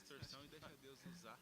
distorção e deixa Deus usar.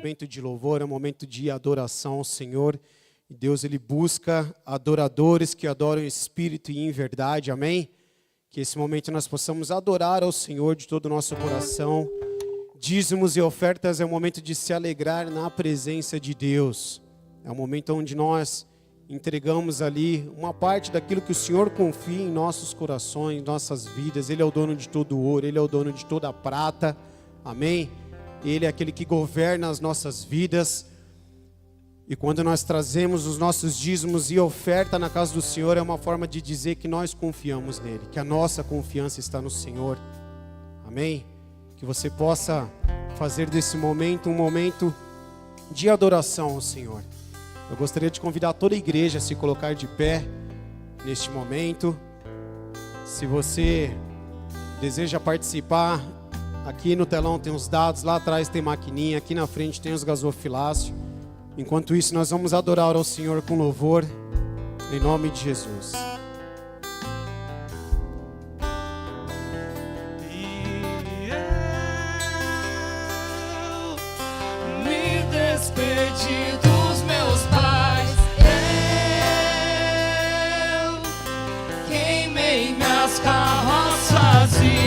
Momento de louvor, é um momento de adoração ao Senhor. E Deus, Ele busca adoradores que adoram em espírito e em verdade, amém? Que esse momento nós possamos adorar ao Senhor de todo o nosso coração. Dízimos e ofertas é um momento de se alegrar na presença de Deus. É um momento onde nós entregamos ali uma parte daquilo que o Senhor confia em nossos corações, nossas vidas. Ele é o dono de todo o ouro, Ele é o dono de toda a prata, amém? Ele é aquele que governa as nossas vidas. E quando nós trazemos os nossos dízimos e oferta na casa do Senhor, é uma forma de dizer que nós confiamos nele, que a nossa confiança está no Senhor. Amém? Que você possa fazer desse momento um momento de adoração ao Senhor. Eu gostaria de convidar toda a igreja a se colocar de pé neste momento. Se você deseja participar, aqui no telão tem os dados, lá atrás tem maquininha, aqui na frente tem os gasofilácios. Enquanto isso, nós vamos adorar ao Senhor com louvor, em nome de Jesus. E eu me despedi dos meus pais, eu queimei minhas carroças e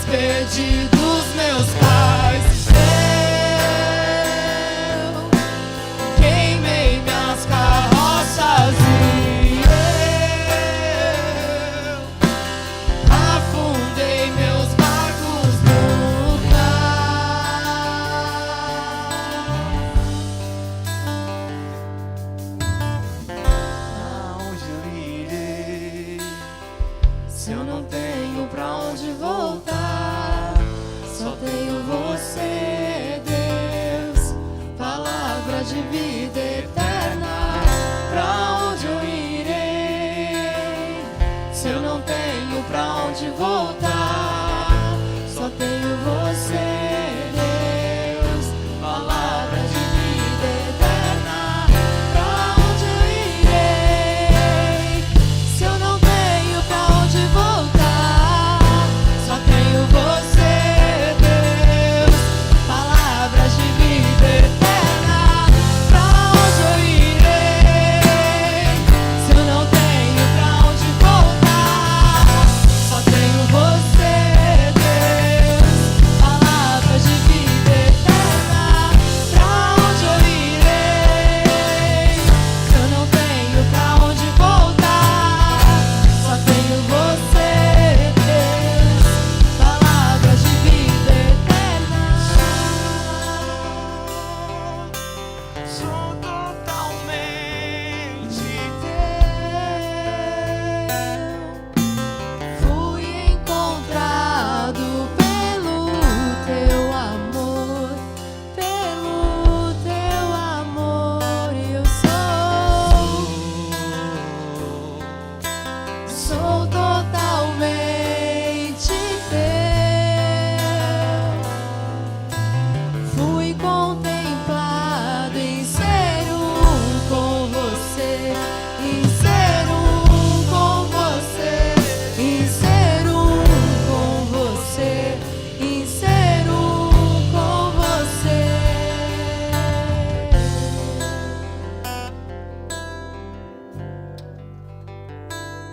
despedi dos meus pais, eu queimei minhas carroças e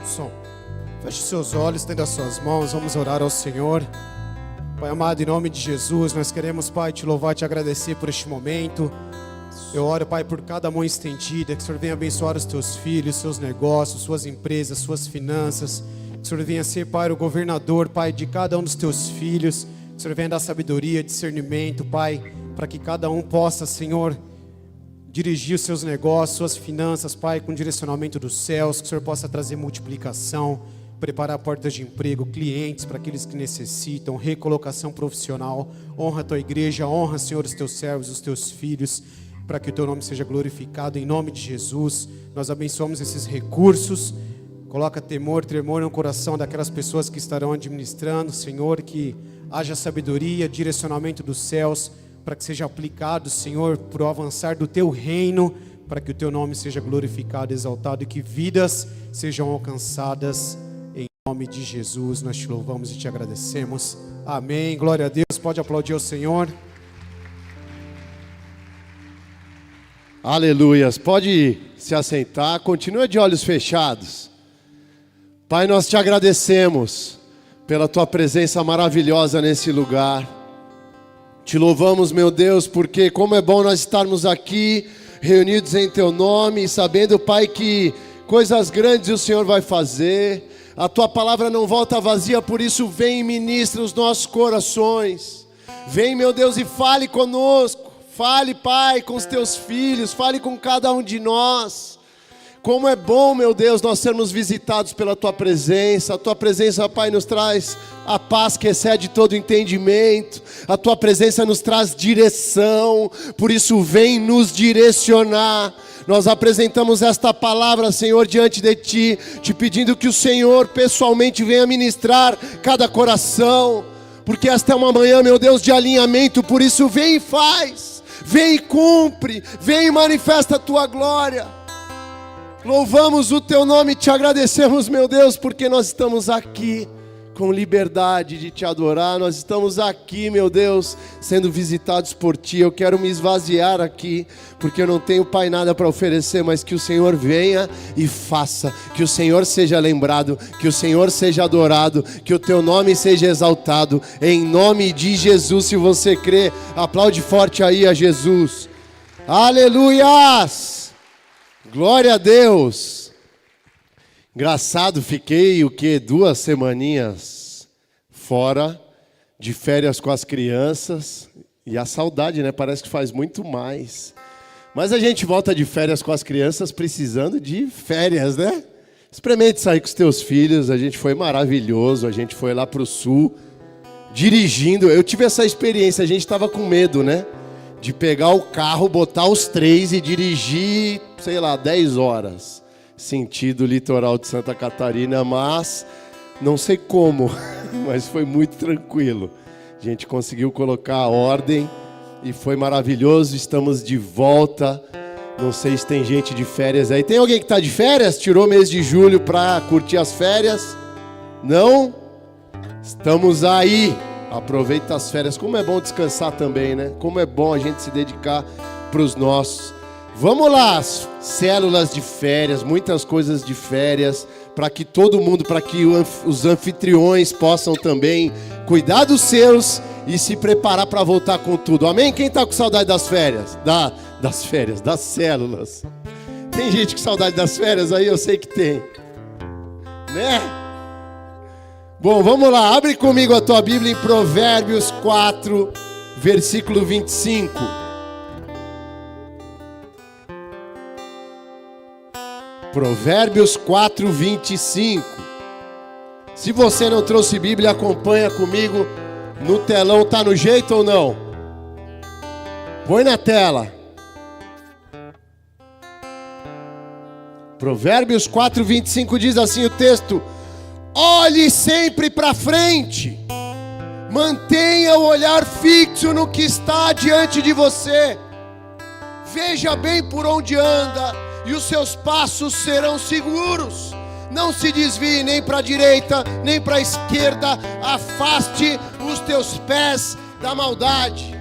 Som. Feche seus olhos, estenda as suas mãos, vamos orar ao Senhor. Pai amado, em nome de Jesus, nós queremos, Pai, te louvar, te agradecer por este momento. Eu oro, Pai, por cada mão estendida, que o Senhor venha abençoar os teus filhos, seus negócios, suas empresas, suas finanças. Que o Senhor venha ser, Pai, o governador, Pai, de cada um dos teus filhos. Que o Senhor venha dar sabedoria, discernimento, Pai, para que cada um possa, Senhor, dirigir os seus negócios, suas finanças, Pai, com direcionamento dos céus. Que o Senhor possa trazer multiplicação, preparar portas de emprego, clientes para aqueles que necessitam, recolocação profissional. Honra a tua igreja, honra, Senhor, os teus servos, os teus filhos, para que o teu nome seja glorificado. Em nome de Jesus, nós abençoamos esses recursos. Coloca temor, tremor no coração daquelas pessoas que estarão administrando, Senhor, que haja sabedoria, direcionamento dos céus, para que seja aplicado, Senhor, para o avançar do teu reino, para que o teu nome seja glorificado, exaltado e que vidas sejam alcançadas. Em nome de Jesus, nós te louvamos e te agradecemos. Amém. Glória a Deus. Pode aplaudir ao Senhor. Aleluias. Pode se assentar. Continua de olhos fechados. Pai, nós te agradecemos pela tua presença maravilhosa nesse lugar. Te louvamos, meu Deus, porque como é bom nós estarmos aqui reunidos em teu nome, sabendo, Pai, que coisas grandes o Senhor vai fazer. A tua palavra não volta vazia, por isso vem e ministra os nossos corações. Vem, meu Deus, e fale conosco. Fale, Pai, com os teus filhos, fale com cada um de nós. Como é bom, meu Deus, nós sermos visitados pela tua presença. A tua presença, Pai, nos traz a paz que excede todo entendimento. A tua presença nos traz direção. Por isso vem nos direcionar. Nós apresentamos esta palavra, Senhor, diante de Ti, te pedindo que o Senhor pessoalmente venha ministrar cada coração, porque esta é uma manhã, meu Deus, de alinhamento. Por isso vem e faz, vem e cumpre, vem e manifesta a Tua glória. Louvamos o Teu nome e te agradecemos, meu Deus, porque nós estamos aqui com liberdade de te adorar. Nós estamos aqui, meu Deus, sendo visitados por Ti. Eu quero me esvaziar aqui, porque eu não tenho, Pai, nada para oferecer, mas que o Senhor venha e faça, que o Senhor seja lembrado, que o Senhor seja adorado, que o Teu nome seja exaltado, em nome de Jesus. Se você crê, aplaude forte aí a Jesus. Aleluias! Glória a Deus! Engraçado, fiquei 2 semaninhas fora, de férias com as crianças, e a saudade, né? Parece que faz muito mais. Mas a gente volta de férias com as crianças precisando de férias, né? Experimente sair com os teus filhos. A gente foi maravilhoso, a gente foi lá para o sul, dirigindo. Eu tive essa experiência, a gente estava com medo, né? De pegar o carro, botar os 3 e dirigir, sei lá, 10 horas. Sentido litoral de Santa Catarina, mas não sei como, mas foi muito tranquilo. A gente conseguiu colocar a ordem e foi maravilhoso. Estamos de volta. Não sei se tem gente de férias aí. Tem alguém que está de férias? Tirou mês de julho para curtir as férias? Não? Estamos aí. Aproveita as férias. Como é bom descansar também, né? Como é bom a gente se dedicar para os nossos. Vamos lá, células de férias, muitas coisas de férias, para que todo mundo, para que os anfitriões possam também cuidar dos seus e se preparar para voltar com tudo. Amém? Quem está com saudade das férias? Das células. Tem gente com saudade das férias aí? Eu sei que tem. Né? Bom, vamos lá, abre comigo a tua Bíblia em Provérbios 4, versículo 25. Provérbios 4, 25. Se você não trouxe Bíblia, acompanha comigo no telão. Tá no jeito ou não? Põe na tela. Provérbios 4, 25 diz assim o texto: olhe sempre para frente, mantenha o olhar fixo no que está diante de você, veja bem por onde anda, e os seus passos serão seguros. Não se desvie nem para a direita, nem para a esquerda. Afaste os teus pés da maldade.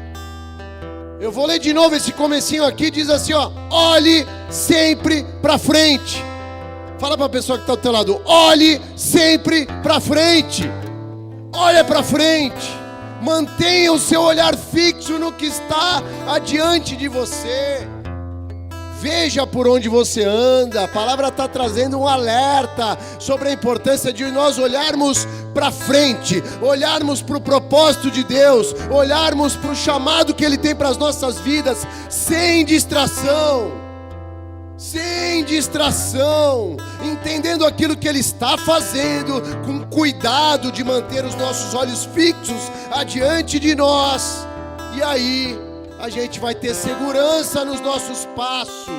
Eu vou ler de novo esse comecinho aqui, diz assim, ó: olhe sempre para frente. Fala para a pessoa que está do teu lado, olhe sempre para frente. Olha para frente. Mantenha o seu olhar fixo no que está adiante de você. Veja por onde você anda. A palavra está trazendo um alerta sobre a importância de nós olharmos para frente, olharmos para o propósito de Deus, olharmos para o chamado que Ele tem para as nossas vidas, sem distração. Sem distração, entendendo aquilo que Ele está fazendo, com cuidado de manter os nossos olhos fixos adiante de nós. E aí, a gente vai ter segurança nos nossos passos.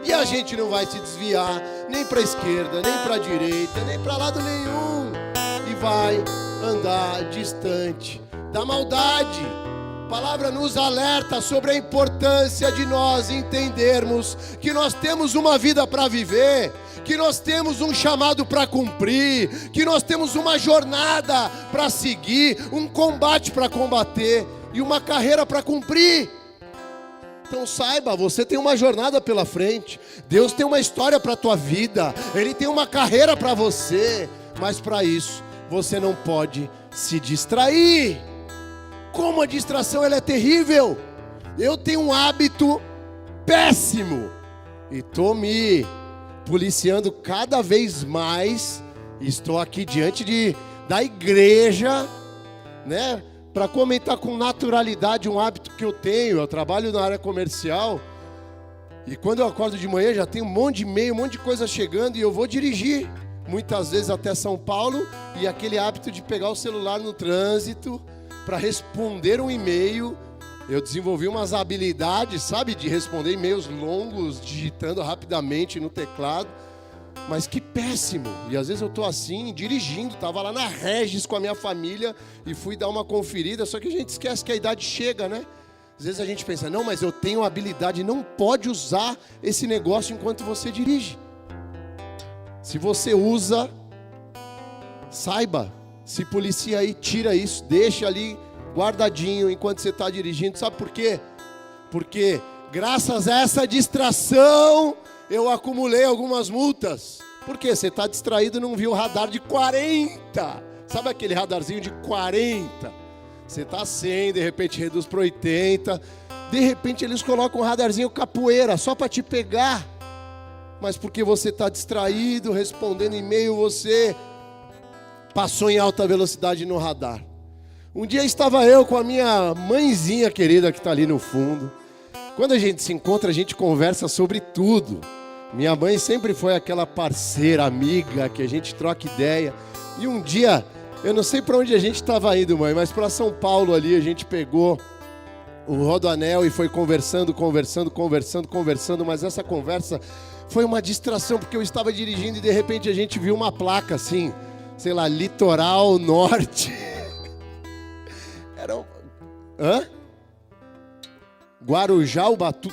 E a gente não vai se desviar nem para a esquerda, nem para a direita, nem para lado nenhum. E vai andar distante da maldade. A palavra nos alerta sobre a importância de nós entendermos que nós temos uma vida para viver, que nós temos um chamado para cumprir, que nós temos uma jornada para seguir, um combate para combater e uma carreira para cumprir. Então saiba, você tem uma jornada pela frente, Deus tem uma história para a tua vida, Ele tem uma carreira para você, mas para isso você não pode se distrair. Como a distração ela é terrível. Eu tenho um hábito péssimo e estou me policiando cada vez mais. Estou aqui diante da igreja, né, para comentar com naturalidade um hábito que eu tenho. Eu trabalho na área comercial e quando eu acordo de manhã já tem um monte de e-mail, um monte de coisa chegando e eu vou dirigir, muitas vezes até São Paulo, e aquele hábito de pegar o celular no trânsito para responder um e-mail. Eu desenvolvi umas habilidades, sabe, de responder e-mails longos, digitando rapidamente no teclado, mas que péssimo. E às vezes eu estou assim, dirigindo, estava lá na Regis com a minha família e fui dar uma conferida, só que a gente esquece que a idade chega, né? Às vezes a gente pensa, não, mas eu tenho habilidade, não pode usar esse negócio enquanto você dirige. Se você usa, saiba, se policia aí, tira isso, deixa ali guardadinho enquanto você está dirigindo. Sabe por quê? Porque graças a essa distração eu acumulei algumas multas. Por quê? Você está distraído e não viu o radar de 40. Sabe aquele radarzinho de 40? Você está 100, de repente reduz para 80. De repente eles colocam um radarzinho capoeira só para te pegar. Mas porque você está distraído, respondendo e-mail, você passou em alta velocidade no radar. Um dia estava eu com a minha mãezinha querida que está ali no fundo. Quando a gente se encontra, a gente conversa sobre tudo. Minha mãe sempre foi aquela parceira, amiga, que a gente troca ideia. E um dia, eu não sei para onde a gente estava indo, mãe, mas para São Paulo ali, a gente pegou o Rodoanel e foi conversando, mas essa conversa foi uma distração, porque eu estava dirigindo e de repente a gente viu uma placa assim, sei lá, Litoral Norte. Era um... Guarujá, Ubatu...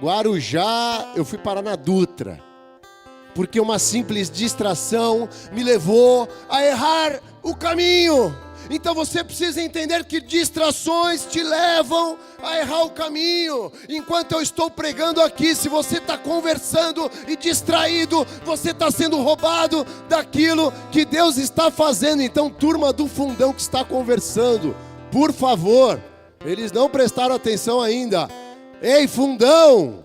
Guarujá, eu fui parar na Dutra. Porque uma simples distração me levou a errar o caminho. Então você precisa entender que distrações te levam a errar o caminho. Enquanto eu estou pregando aqui, se você está conversando e distraído, você está sendo roubado daquilo que Deus está fazendo. Então, turma do fundão que está conversando, por favor, eles não prestaram atenção ainda. Ei, fundão,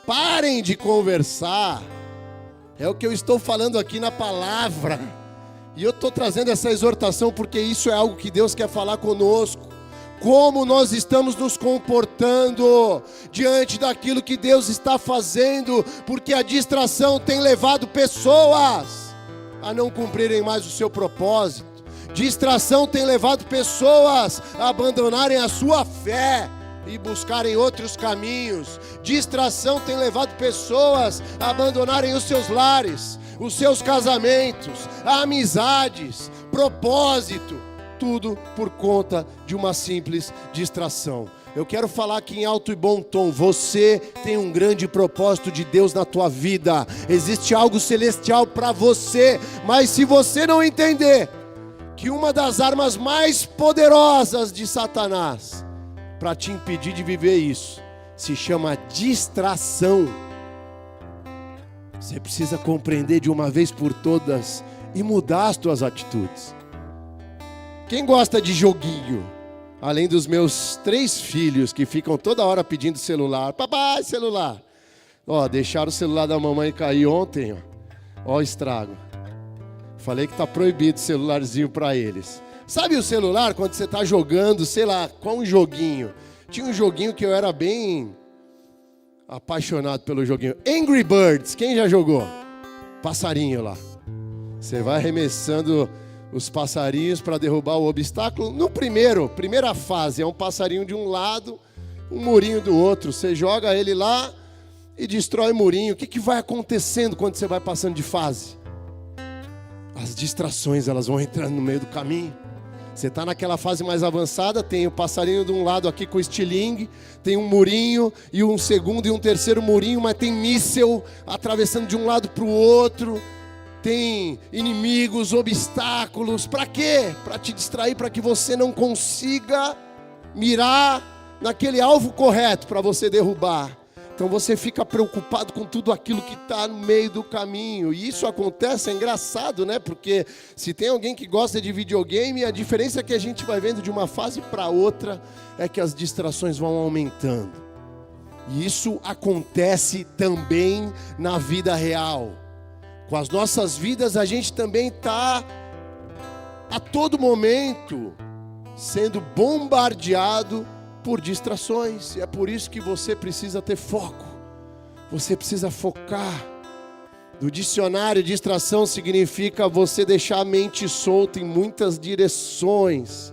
parem de conversar. É o que eu estou falando aqui na palavra. E eu estou trazendo essa exortação porque isso é algo que Deus quer falar conosco. Como nós estamos nos comportando diante daquilo que Deus está fazendo, porque a distração tem levado pessoas a não cumprirem mais o seu propósito. Distração tem levado pessoas a abandonarem a sua fé e buscarem outros caminhos. Distração tem levado pessoas a abandonarem os seus lares, os seus casamentos, amizades, propósito, tudo por conta de uma simples distração. Eu quero falar aqui em alto e bom tom, você tem um grande propósito de Deus na tua vida, existe algo celestial para você, mas se você não entender que uma das armas mais poderosas de Satanás para te impedir de viver isso se chama distração. Você precisa compreender de uma vez por todas e mudar as tuas atitudes. Quem gosta de joguinho? Além dos meus 3 filhos que ficam toda hora pedindo celular. Papai, celular. Ó, deixaram o celular da mamãe cair ontem, ó. Ó o estrago. Falei que tá proibido o celularzinho para eles. Sabe o celular quando você tá jogando, sei lá, qual um joguinho? Tinha um joguinho que eu era bem apaixonado pelo joguinho. Angry Birds, quem já jogou? Passarinho lá. Você vai arremessando os passarinhos para derrubar o obstáculo. No primeira fase, é um passarinho de um lado, um murinho do outro. Você joga ele lá e destrói o murinho. O que vai acontecendo quando você vai passando de fase? As distrações, elas vão entrando no meio do caminho. Você está naquela fase mais avançada, tem o passarinho de um lado aqui com estilingue, tem um murinho e um segundo e um terceiro murinho, mas tem míssel atravessando de um lado para o outro. Tem inimigos, obstáculos. Para quê? Para te distrair, para que você não consiga mirar naquele alvo correto para você derrubar. Então você fica preocupado com tudo aquilo que está no meio do caminho. E isso acontece, é engraçado, né? Porque se tem alguém que gosta de videogame, a diferença que a gente vai vendo de uma fase para outra é que as distrações vão aumentando. E isso acontece também na vida real. Com as nossas vidas, a gente também está a todo momento sendo bombardeado por distrações. E é por isso que você precisa ter foco. Você precisa focar. No dicionário, distração significa você deixar a mente solta em muitas direções.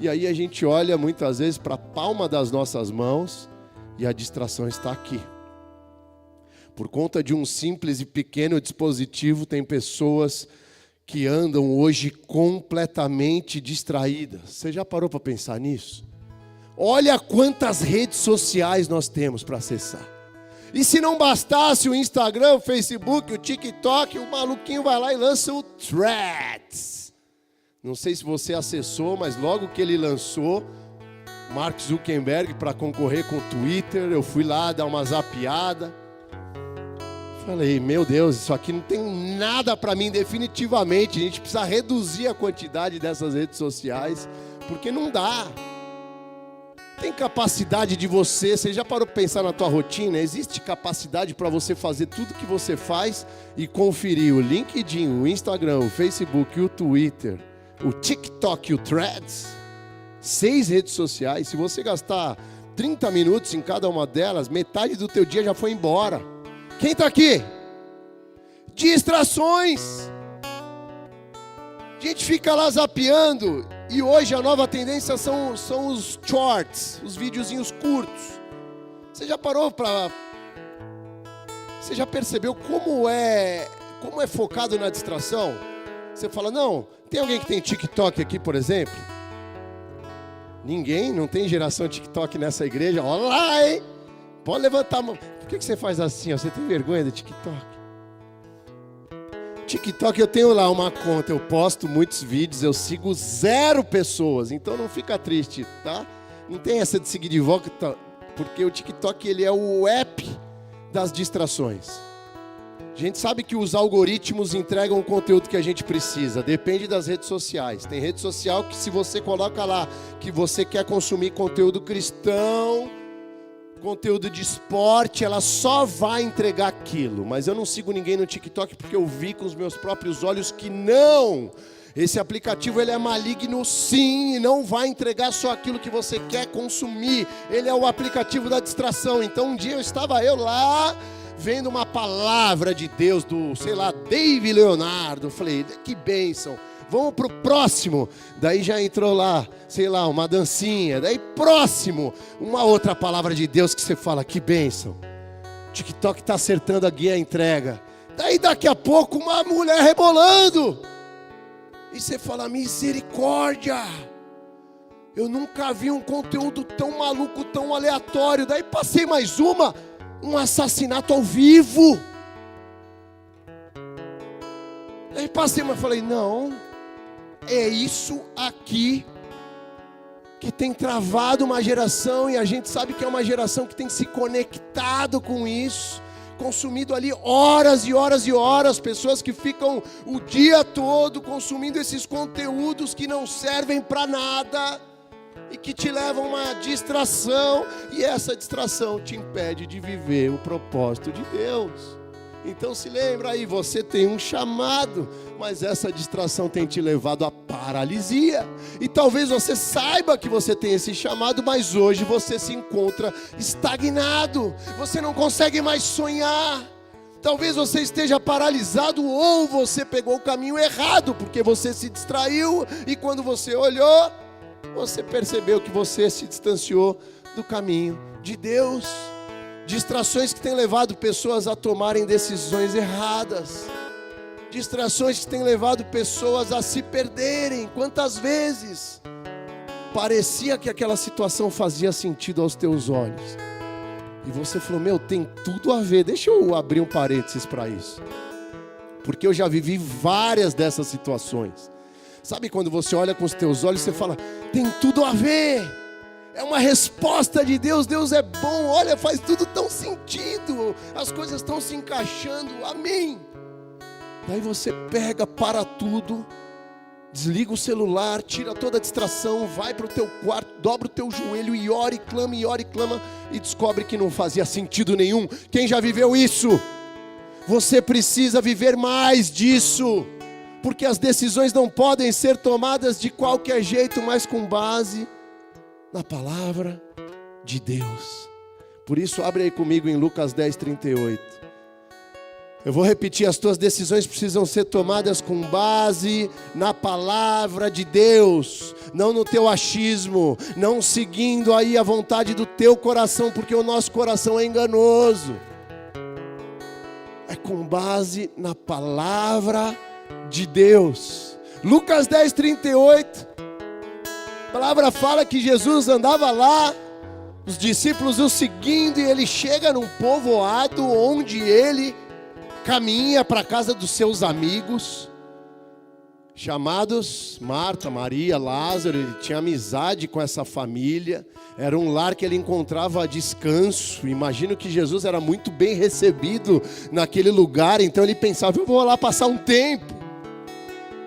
E aí a gente olha muitas vezes para a palma das nossas mãos e a distração está aqui. Por conta de um simples e pequeno dispositivo, tem pessoas que andam hoje completamente distraídas. Você já parou para pensar nisso? Olha quantas redes sociais nós temos para acessar. E se não bastasse o Instagram, o Facebook, o TikTok, o maluquinho vai lá e lança o Threads. Não sei se você acessou, mas logo que ele lançou, Mark Zuckerberg, para concorrer com o Twitter, eu fui lá dar uma zapeada. Falei, meu Deus, isso aqui não tem nada para mim definitivamente. A gente precisa reduzir a quantidade dessas redes sociais, porque não dá. Tem capacidade de você já parou para pensar na tua rotina? Existe capacidade para você fazer tudo que você faz e conferir o LinkedIn, o Instagram, o Facebook, o Twitter, o TikTok e o Threads? 6 redes sociais. Se você gastar 30 minutos em cada uma delas, metade do teu dia já foi embora. Quem está aqui? Distrações. A gente fica lá zapeando. E hoje a nova tendência são os shorts, os videozinhos curtos. Você já parou para... Você já percebeu como é focado na distração? Você fala, não, tem alguém que tem TikTok aqui, por exemplo? Ninguém? Não tem geração TikTok nessa igreja? Olha lá, hein? Pode levantar a mão. Por que você faz assim? Ó? Você tem vergonha do TikTok? TikTok eu tenho lá uma conta, eu posto muitos vídeos, eu sigo 0 pessoas, então não fica triste, tá? Não tem essa de seguir de volta, porque o TikTok ele é o app das distrações. A gente sabe que os algoritmos entregam o conteúdo que a gente precisa, depende das redes sociais. Tem rede social que se você coloca lá que você quer consumir conteúdo cristão, conteúdo de esporte, ela só vai entregar aquilo. Mas eu não sigo ninguém no TikTok porque eu vi com os meus próprios olhos que não. Esse aplicativo ele é maligno sim, e não vai entregar só aquilo que você quer consumir. Ele é o aplicativo da distração. Então um dia estava eu lá, vendo uma palavra de Deus do, sei lá, Dave Leonardo. Falei, que bênção. Vamos pro próximo. Daí já entrou lá, sei lá, uma dancinha. Daí próximo, uma outra palavra de Deus que você fala, que bênção. TikTok tá acertando a guia entrega. Daí daqui a pouco uma mulher rebolando. E você fala, misericórdia. Eu nunca vi um conteúdo tão maluco, tão aleatório. Daí passei mais um assassinato ao vivo. Daí passei, mas falei, não. É isso aqui que tem travado uma geração, e a gente sabe que é uma geração que tem se conectado com isso, consumido ali horas e horas e horas, pessoas que ficam o dia todo consumindo esses conteúdos que não servem para nada e que te levam a uma distração, e essa distração te impede de viver o propósito de Deus. Então se lembra aí, você tem um chamado, mas essa distração tem te levado à paralisia. E talvez você saiba que você tem esse chamado, mas hoje você se encontra estagnado. Você não consegue mais sonhar. Talvez você esteja paralisado, ou você pegou o caminho errado, porque você se distraiu e quando você olhou, você percebeu que você se distanciou do caminho de Deus. Distrações que têm levado pessoas a tomarem decisões erradas. Distrações que têm levado pessoas a se perderem. Quantas vezes parecia que aquela situação fazia sentido aos teus olhos, e você falou, tem tudo a ver. Deixa eu abrir um parênteses para isso, porque eu já vivi várias dessas situações. Sabe quando você olha com os teus olhos e você fala, tem tudo a ver, é uma resposta de Deus, Deus é bom, olha, faz tudo tão sentido, as coisas estão se encaixando, amém. Daí você pega, para tudo, desliga o celular, tira toda a distração, vai para o teu quarto, dobra o teu joelho e ora e clama, e descobre que não fazia sentido nenhum. Quem já viveu isso? Você precisa viver mais disso, porque as decisões não podem ser tomadas de qualquer jeito, mas com base na palavra de Deus. Por isso, abre aí comigo em Lucas 10:38. Eu vou repetir, as tuas decisões precisam ser tomadas com base na palavra de Deus, não no teu achismo, não seguindo aí a vontade do teu coração, porque o nosso coração é enganoso. É com base na palavra de Deus. Lucas 10:38. A palavra fala que Jesus andava lá, os discípulos o seguindo, e ele chega num povoado onde ele caminha para a casa dos seus amigos, chamados Marta, Maria, Lázaro. Ele tinha amizade com essa família, era um lar que ele encontrava descanso. Imagino que Jesus era muito bem recebido naquele lugar, então ele pensava, eu vou lá passar um tempo.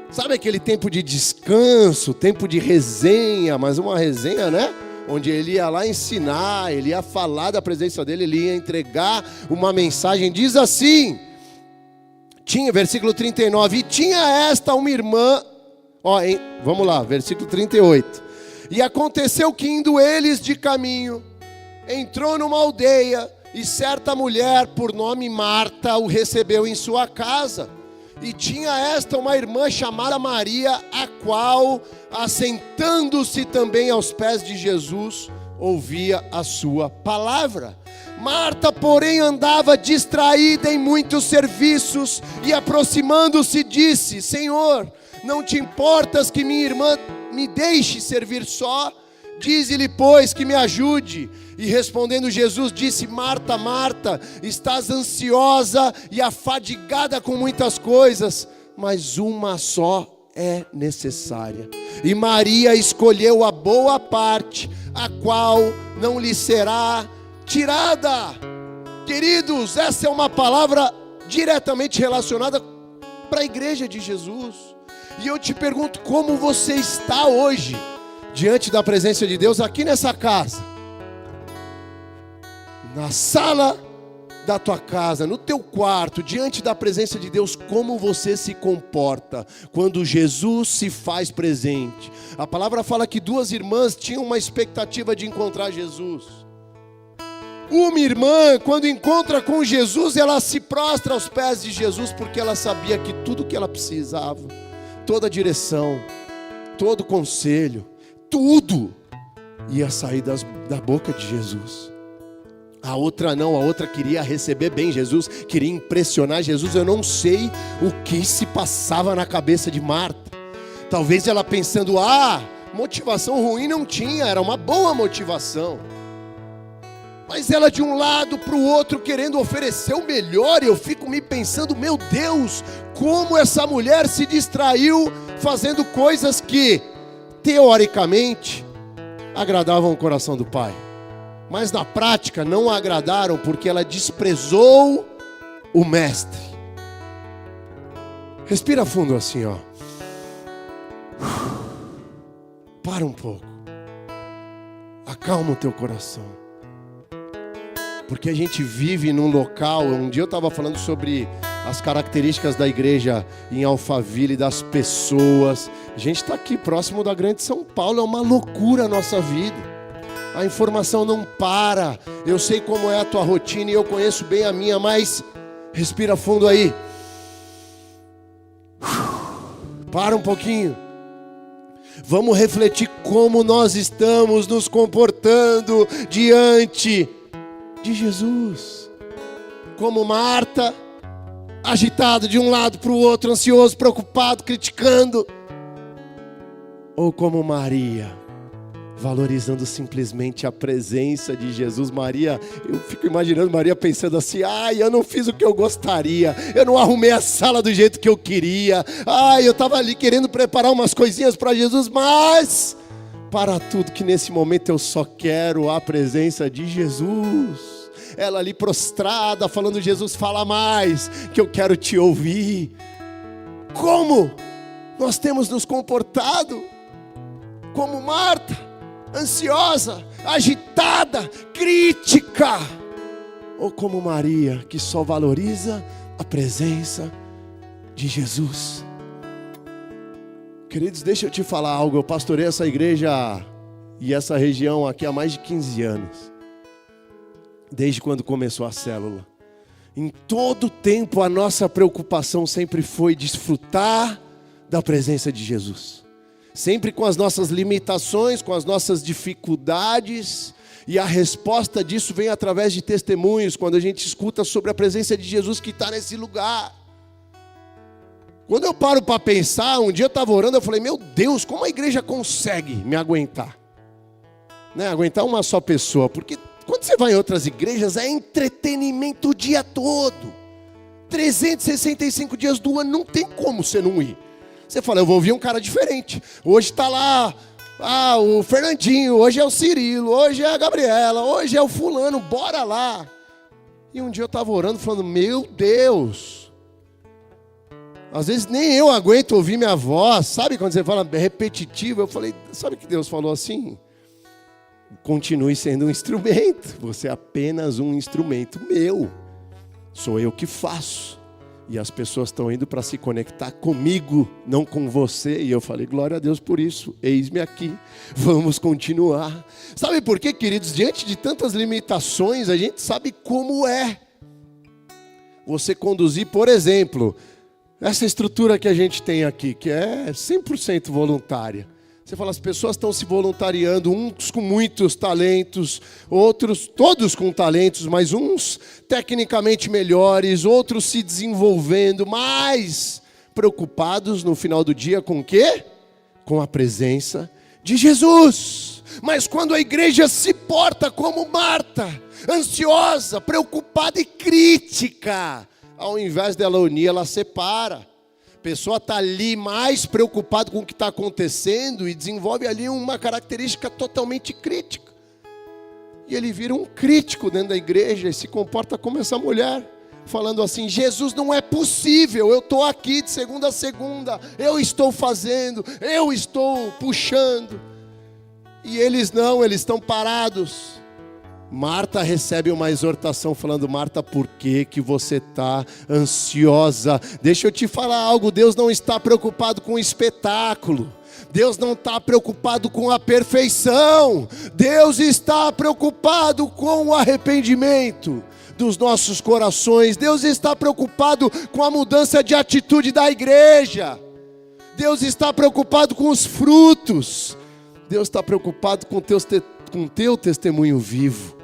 Sabe aquele tempo de descanso, tempo de resenha, mas uma resenha, né? Onde ele ia lá ensinar, ele ia falar da presença dele, ele ia entregar uma mensagem. Diz assim, versículo 39, e tinha esta uma irmã, vamos lá, versículo 38. E aconteceu que indo eles de caminho, entrou numa aldeia, e certa mulher por nome Marta o recebeu em sua casa. E tinha esta uma irmã chamada Maria, a qual, assentando-se também aos pés de Jesus, ouvia a sua palavra. Marta, porém, andava distraída em muitos serviços, e aproximando-se disse, Senhor, não te importas que minha irmã me deixe servir só? Dize-lhe, pois, que me ajude. E respondendo Jesus disse, Marta, Marta, estás ansiosa e afadigada com muitas coisas, mas uma só é necessária. E Maria escolheu a boa parte, a qual não lhe será tirada. Queridos, essa é uma palavra diretamente relacionada para a igreja de Jesus. E eu te pergunto, como você está hoje diante da presença de Deus aqui nessa casa, na sala da tua casa, no teu quarto, diante da presença de Deus, como você se comporta quando Jesus se faz presente? A palavra fala que duas irmãs tinham uma expectativa de encontrar Jesus. Uma irmã, quando encontra com Jesus, ela se prostra aos pés de Jesus, porque ela sabia que tudo que ela precisava, toda a direção, todo conselho, tudo ia sair da boca de Jesus. A outra não, a outra queria receber bem Jesus, queria impressionar Jesus. Eu não sei o que se passava na cabeça de Marta. Talvez ela pensando, motivação ruim não tinha, era uma boa motivação. Mas ela de um lado para o outro querendo oferecer o melhor, e eu fico me pensando, meu Deus, como essa mulher se distraiu fazendo coisas que, teoricamente, agradavam o coração do Pai. Mas na prática não a agradaram, porque ela desprezou o Mestre. Respira fundo assim, ó. Para um pouco. Acalma o teu coração. Porque a gente vive num local. Um dia eu estava falando sobre as características da igreja em Alphaville, das pessoas. A gente está aqui próximo da Grande São Paulo. É uma loucura a nossa vida. A informação não para. Eu sei como é a tua rotina e eu conheço bem a minha, mas respira fundo aí. Para um pouquinho. Vamos refletir como nós estamos nos comportando diante de Jesus. Como Marta, agitado de um lado para o outro, ansioso, preocupado, criticando. Ou como Maria, valorizando simplesmente a presença de Jesus. Maria, eu fico imaginando Maria pensando assim: ai, eu não fiz o que eu gostaria, eu não arrumei a sala do jeito que eu queria, ai, eu estava ali querendo preparar umas coisinhas para Jesus, mas para tudo que nesse momento eu só quero a presença de Jesus. Ela ali prostrada, falando: Jesus, fala mais, que eu quero te ouvir. Como nós temos nos comportado? Como Marta, ansiosa, agitada, crítica, ou como Maria, que só valoriza a presença de Jesus. Queridos, deixa eu te falar algo. Eu pastorei essa igreja e essa região aqui há mais de 15 anos, desde quando começou a célula. Em todo tempo a nossa preocupação sempre foi desfrutar da presença de Jesus. Sempre com as nossas limitações, com as nossas dificuldades, e a resposta disso vem através de testemunhos, quando a gente escuta sobre a presença de Jesus que está nesse lugar. Quando eu paro para pensar, um dia eu estava orando, eu falei: meu Deus, como a igreja consegue me aguentar? Né? Aguentar uma só pessoa, porque quando você vai em outras igrejas, é entretenimento o dia todo. 365 dias do ano, não tem como você não ir. Você fala: eu vou ouvir um cara diferente. Hoje está lá, o Fernandinho, hoje é o Cirilo, hoje é a Gabriela, hoje é o fulano, bora lá. E um dia eu estava orando, falando: meu Deus, às vezes nem eu aguento ouvir minha voz. Sabe quando você fala repetitivo? Eu falei: sabe que Deus falou assim? Continue sendo um instrumento. Você é apenas um instrumento meu. Sou eu que faço. E as pessoas estão indo para se conectar comigo, não com você. E eu falei: glória a Deus por isso. Eis-me aqui. Vamos continuar. Sabe por quê, queridos? Diante de tantas limitações, a gente sabe como é você conduzir, por exemplo, essa estrutura que a gente tem aqui, que é 100% voluntária. Você fala: as pessoas estão se voluntariando, uns com muitos talentos, outros, todos com talentos, mas uns tecnicamente melhores, outros se desenvolvendo, mais preocupados no final do dia com o quê? Com a presença de Jesus. Mas quando a igreja se porta como Marta, ansiosa, preocupada e crítica, ao invés dela unir, ela separa. A pessoa está ali mais preocupada com o que está acontecendo e desenvolve ali uma característica totalmente crítica. E ele vira um crítico dentro da igreja e se comporta como essa mulher, falando assim: Jesus, não é possível, eu estou aqui de segunda a segunda, eu estou fazendo, eu estou puxando. E eles não, eles estão parados. Marta recebe uma exortação falando: Marta, por que você está ansiosa? Deixa eu te falar algo, Deus não está preocupado com o espetáculo. Deus não está preocupado com a perfeição. Deus está preocupado com o arrependimento dos nossos corações. Deus está preocupado com a mudança de atitude da igreja. Deus está preocupado com os frutos. Deus está preocupado com o teu testemunho vivo.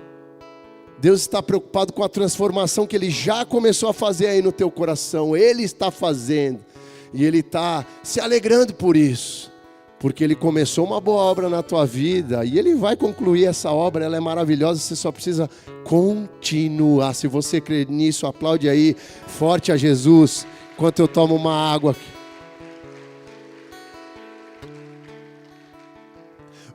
Deus está preocupado com a transformação que Ele já começou a fazer aí no teu coração. Ele está fazendo. E Ele está se alegrando por isso. Porque Ele começou uma boa obra na tua vida. E Ele vai concluir essa obra. Ela é maravilhosa. Você só precisa continuar. Se você crê nisso, aplaude aí forte a Jesus. Enquanto eu tomo uma água aqui.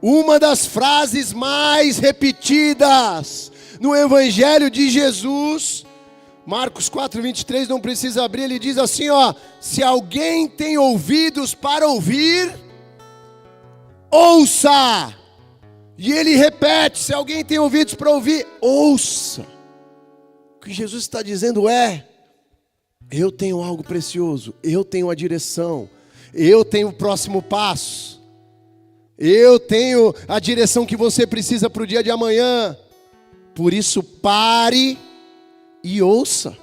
Uma das frases mais repetidas no Evangelho de Jesus, Marcos 4:23, não precisa abrir, ele diz assim, ó: se alguém tem ouvidos para ouvir, ouça. E ele repete: se alguém tem ouvidos para ouvir, ouça. O que Jesus está dizendo é: eu tenho algo precioso, eu tenho a direção, eu tenho o próximo passo, eu tenho a direção que você precisa para o dia de amanhã. Por isso, pare e ouça.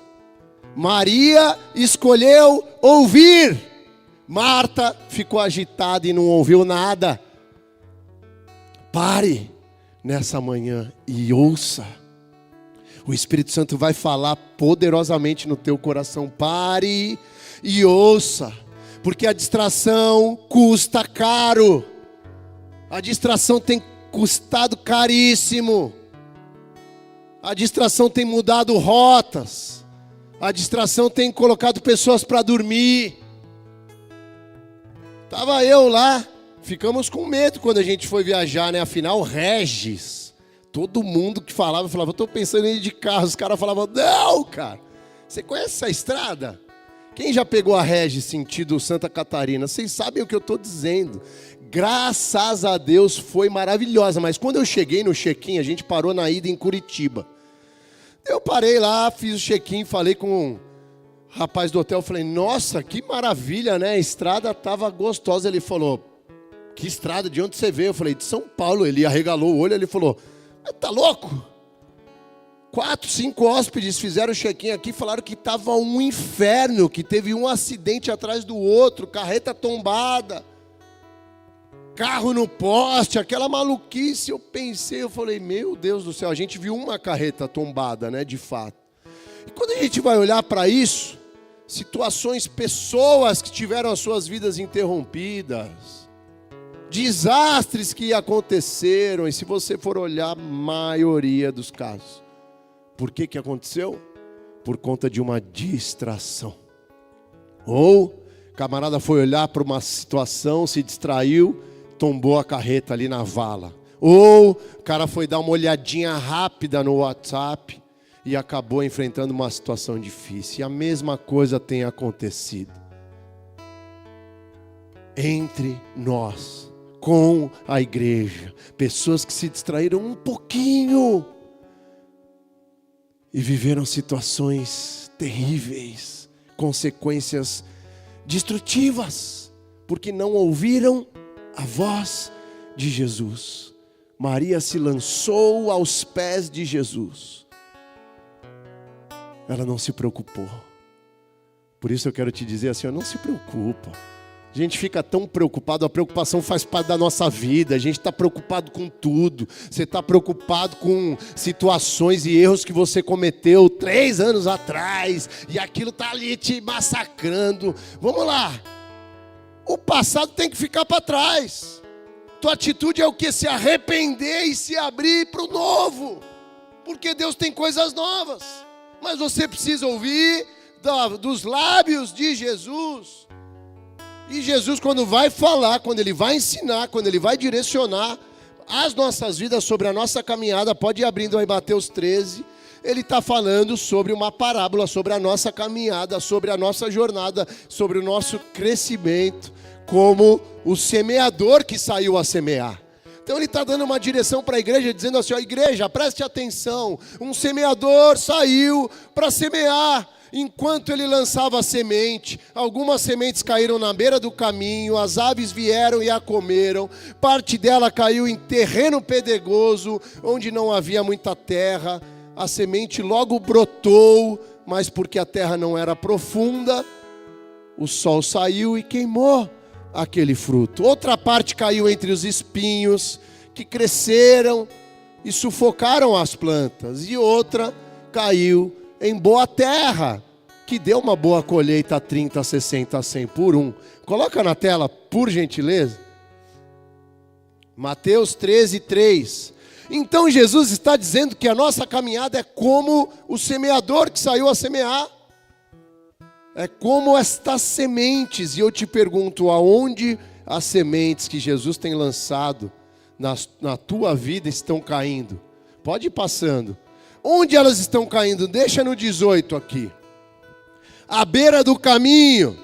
Maria escolheu ouvir. Marta ficou agitada e não ouviu nada. Pare nessa manhã e ouça. O Espírito Santo vai falar poderosamente no teu coração. Pare e ouça. Porque a distração custa caro. A distração tem custado caríssimo. A distração tem mudado rotas. A distração tem colocado pessoas para dormir. Estava eu lá. Ficamos com medo quando a gente foi viajar, né? Afinal, Regis. Todo mundo que falava, eu estou pensando em ir de carro. Os caras falavam: não, cara. Você conhece essa estrada? Quem já pegou a Regis sentido Santa Catarina? Vocês sabem o que eu estou dizendo. Graças a Deus foi maravilhosa. Mas quando eu cheguei no check-in, a gente parou na ida em Curitiba. Eu parei lá, fiz o check-in, falei com o rapaz do hotel. Falei: nossa, que maravilha, né? A estrada estava gostosa. Ele falou: que estrada? De onde você veio? Eu falei: de São Paulo. Ele arregalou o olho, ele falou: tá louco? 4, 5 hóspedes fizeram o check-in aqui, falaram que estava um inferno, que teve um acidente atrás do outro, carreta tombada, carro no poste, aquela maluquice. Eu pensei, eu falei: meu Deus do céu, a gente viu uma carreta tombada, né, de fato. E quando a gente vai olhar para isso, situações, pessoas que tiveram as suas vidas interrompidas, desastres que aconteceram, e se você for olhar a maioria dos casos, por que aconteceu? Por conta de uma distração. Ou o camarada foi olhar para uma situação, se distraiu, tombou a carreta ali na vala. Ou o cara foi dar uma olhadinha rápida no WhatsApp e acabou enfrentando uma situação difícil. E a mesma coisa tem acontecido entre nós, com a igreja. Pessoas que se distraíram um pouquinho e viveram situações terríveis, consequências destrutivas, porque não ouviram a voz de Jesus. Maria se lançou aos pés de Jesus. Ela não se preocupou. Por isso eu quero te dizer assim: não se preocupa. A gente fica tão preocupado, a preocupação faz parte da nossa vida, a gente está preocupado com tudo. Você está preocupado com situações e erros que você cometeu 3 anos atrás, e aquilo está ali te massacrando. Vamos lá, o passado tem que ficar para trás. Tua atitude é o que? Se arrepender e se abrir para o novo, porque Deus tem coisas novas, mas você precisa ouvir dos lábios de Jesus. E Jesus, quando vai falar, quando Ele vai ensinar, quando Ele vai direcionar as nossas vidas sobre a nossa caminhada, pode ir abrindo aí Mateus 13, Ele está falando sobre uma parábola, sobre a nossa caminhada, sobre a nossa jornada, sobre o nosso crescimento, como o semeador que saiu a semear. Então Ele está dando uma direção para a igreja, dizendo assim: ó, igreja, preste atenção, um semeador saiu para semear. Enquanto ele lançava a semente, algumas sementes caíram na beira do caminho, as aves vieram e a comeram, parte dela caiu em terreno pedregoso, onde não havia muita terra, a semente logo brotou, mas porque a terra não era profunda, o sol saiu e queimou aquele fruto. Outra parte caiu entre os espinhos, que cresceram e sufocaram as plantas, e outra caiu em boa terra, que deu uma boa colheita, 30, 60, 100 por 1. Coloca na tela, por gentileza. Mateus 13, 3. Então Jesus está dizendo que a nossa caminhada é como o semeador que saiu a semear. É como estas sementes. E eu te pergunto, aonde as sementes que Jesus tem lançado na tua vida estão caindo? Pode ir passando. Onde elas estão caindo? Deixa no 18 aqui. À beira do caminho,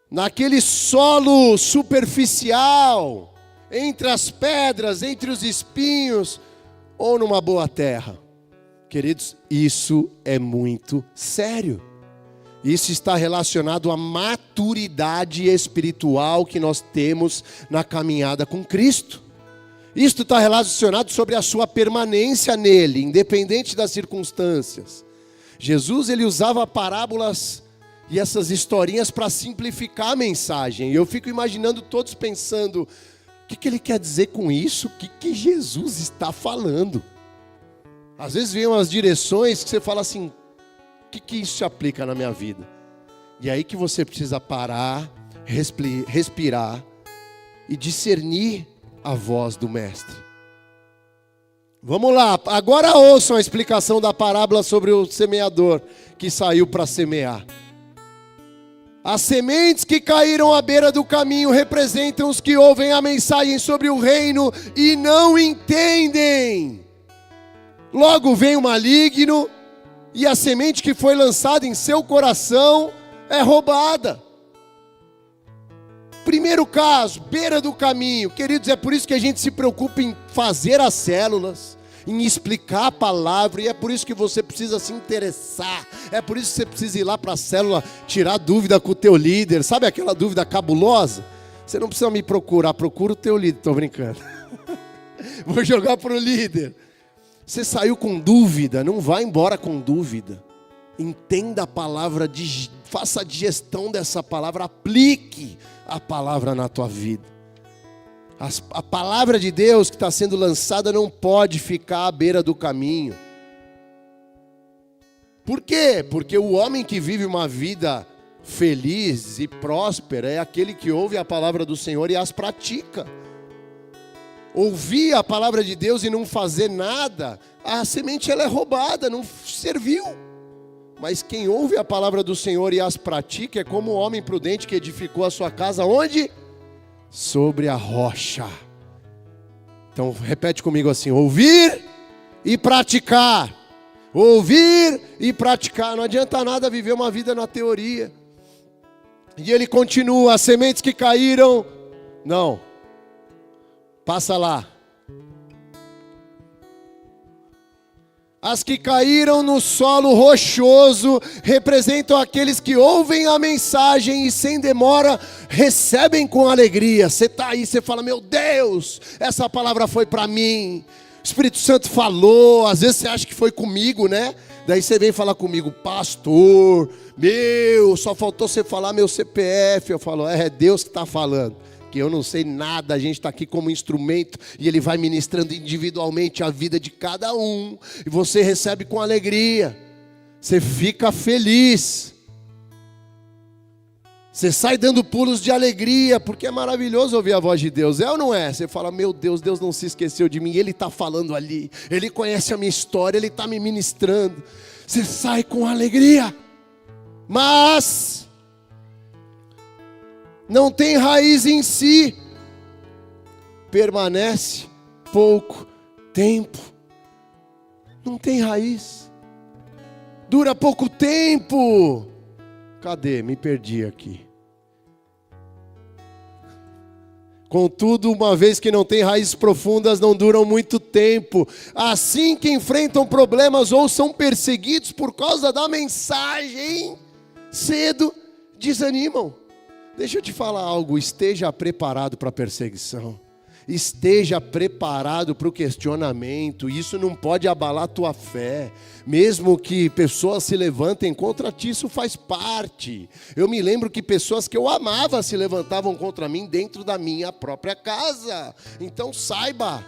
naquele solo superficial, entre as pedras, entre os espinhos, ou numa boa terra. Queridos, isso é muito sério. Isso está relacionado à maturidade espiritual que nós temos na caminhada com Cristo. Isto está relacionado sobre a sua permanência nele, independente das circunstâncias. Jesus, ele usava parábolas e essas historinhas para simplificar a mensagem. E eu fico imaginando todos pensando, o que ele quer dizer com isso? O que Jesus está falando? Às vezes vem umas direções que você fala assim, o que isso se aplica na minha vida? E aí que você precisa parar, respirar e discernir a voz do mestre. Vamos lá, agora ouçam a explicação da parábola sobre o semeador que saiu para semear. As sementes que caíram à beira do caminho representam os que ouvem a mensagem sobre o reino e não entendem. Logo vem o maligno e a semente que foi lançada em seu coração é roubada. Primeiro caso, beira do caminho. Queridos, é por isso que a gente se preocupa em fazer as células, em explicar a palavra, e é por isso que você precisa se interessar, é por isso que você precisa ir lá para a célula, tirar dúvida com o teu líder, sabe aquela dúvida cabulosa? Você não precisa me procurar, procura o teu líder, estou brincando. Vou jogar para o líder. Você saiu com dúvida, não vá embora com dúvida. Entenda a palavra, faça a digestão dessa palavra, aplique a palavra na tua vida. A palavra de Deus que está sendo lançada não pode ficar à beira do caminho. Por quê? Porque o homem que vive uma vida feliz e próspera é aquele que ouve a palavra do Senhor e as pratica. Ouvir a palavra de Deus e não fazer nada, a semente ela é roubada, não serviu. Mas quem ouve a palavra do Senhor e as pratica é como o homem prudente que edificou a sua casa onde? Sobre a rocha. Então repete comigo assim, ouvir e praticar. Ouvir e praticar. Não adianta nada viver uma vida na teoria. E ele continua, as sementes que caíram, não. Passa lá. As que caíram no solo rochoso representam aqueles que ouvem a mensagem e sem demora recebem com alegria. Você está aí, você fala, meu Deus, essa palavra foi para mim. O Espírito Santo falou, às vezes você acha que foi comigo, né? Daí você vem falar comigo, pastor, só faltou você falar meu CPF. Eu falo, é Deus que está falando. Que eu não sei nada, a gente está aqui como instrumento e Ele vai ministrando individualmente a vida de cada um, e você recebe com alegria, você fica feliz, você sai dando pulos de alegria, porque é maravilhoso ouvir a voz de Deus, é ou não é? Você fala, meu Deus, Deus não se esqueceu de mim, Ele está falando ali, Ele conhece a minha história, Ele está me ministrando, você sai com alegria, mas não tem raiz em si, permanece pouco tempo, não tem raiz, dura pouco tempo. Cadê? Me perdi aqui. Contudo, uma vez que não tem raízes profundas, não duram muito tempo. Assim que enfrentam problemas ou são perseguidos por causa da mensagem, cedo desanimam. Deixa eu te falar algo, esteja preparado para a perseguição, esteja preparado para o questionamento, isso não pode abalar a tua fé, mesmo que pessoas se levantem contra ti, isso faz parte. Eu me lembro que pessoas que eu amava se levantavam contra mim dentro da minha própria casa, então saiba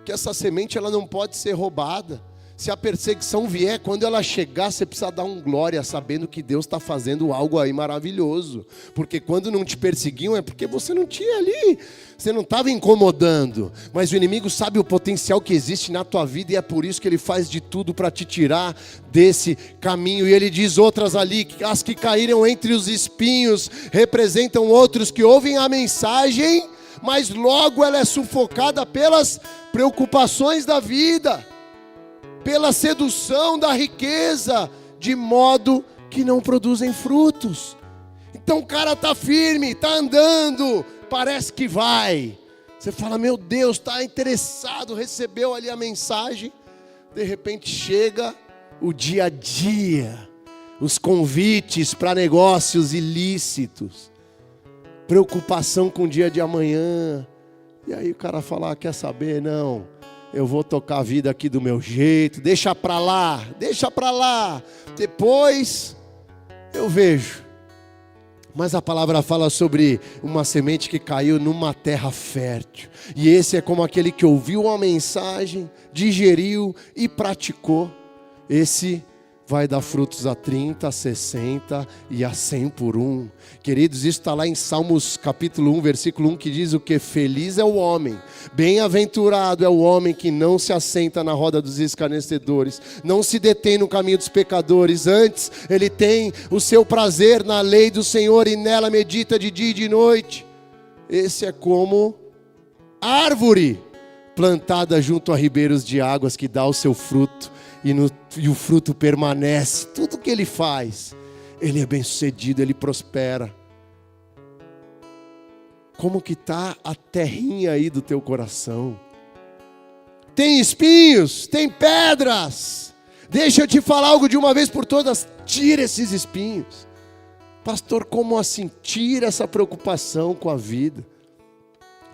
que essa semente ela não pode ser roubada. Se a perseguição vier, quando ela chegar, você precisa dar um glória, sabendo que Deus está fazendo algo aí maravilhoso. Porque quando não te perseguiam, é porque você não tinha ali, você não estava incomodando. Mas o inimigo sabe o potencial que existe na tua vida, e é por isso que ele faz de tudo para te tirar desse caminho. E ele diz outras ali, as que caíram entre os espinhos, representam outros que ouvem a mensagem, mas logo ela é sufocada pelas preocupações da vida. pela sedução da riqueza, de modo que não produzem frutos. Então o cara está firme, está andando, parece que vai. Você fala, meu Deus, está interessado, recebeu ali a mensagem. De repente chega o dia a dia, os convites para negócios ilícitos, preocupação com o dia de amanhã. E aí o cara fala, quer saber? Não, eu vou tocar a vida aqui do meu jeito, deixa para lá, depois eu vejo. Mas a palavra fala sobre uma semente que caiu numa terra fértil. E esse é como aquele que ouviu a mensagem, digeriu e praticou. Esse vai dar frutos a 30, a 60 e a 100 por um. Queridos, isso está lá em Salmos capítulo 1, versículo 1, que diz o que? Feliz é o homem, bem-aventurado é o homem que não se assenta na roda dos escarnecedores, não se detém no caminho dos pecadores, antes ele tem o seu prazer na lei do Senhor e nela medita de dia e de noite. Esse é como árvore plantada junto a ribeiros de águas que dá o seu fruto. E o fruto permanece. Tudo que ele faz, ele é bem sucedido, ele prospera. Como que está a terrinha aí do teu coração? Tem espinhos, tem pedras. Deixa eu te falar algo de uma vez por todas. Tira esses espinhos. Pastor, como assim? Tira essa preocupação com a vida.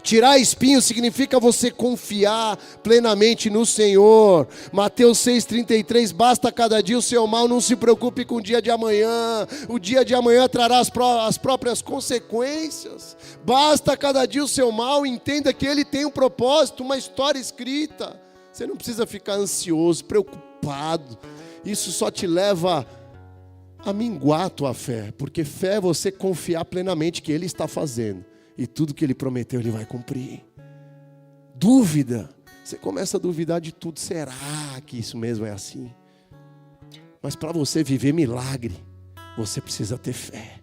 Tirar espinho significa você confiar plenamente no Senhor. Mateus 6,33, basta cada dia o seu mal, não se preocupe com o dia de amanhã. O dia de amanhã trará as próprias consequências. Basta cada dia o seu mal, entenda que ele tem um propósito, uma história escrita. Você não precisa ficar ansioso, preocupado. Isso só te leva a minguar a tua fé, porque fé é você confiar plenamente que ele está fazendo. E tudo que ele prometeu, ele vai cumprir. Dúvida. Você começa a duvidar de tudo. Será que isso mesmo é assim? Mas para você viver milagre, você precisa ter fé.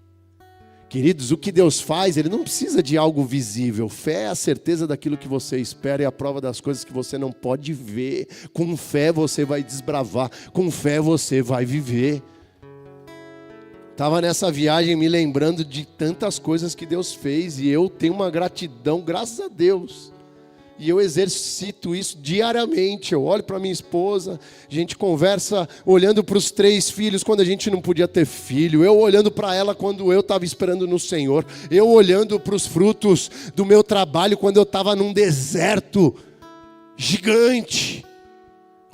Queridos, o que Deus faz, ele não precisa de algo visível. Fé é a certeza daquilo que você espera e a prova das coisas que você não pode ver. Com fé você vai desbravar. Com fé você vai viver. Estava nessa viagem me lembrando de tantas coisas que Deus fez. E eu tenho uma gratidão, graças a Deus. E eu exercito isso diariamente. Eu olho para minha esposa, a gente conversa olhando para os 3 filhos quando a gente não podia ter filho. Eu olhando para ela quando eu estava esperando no Senhor. Eu olhando para os frutos do meu trabalho quando eu estava num deserto gigante.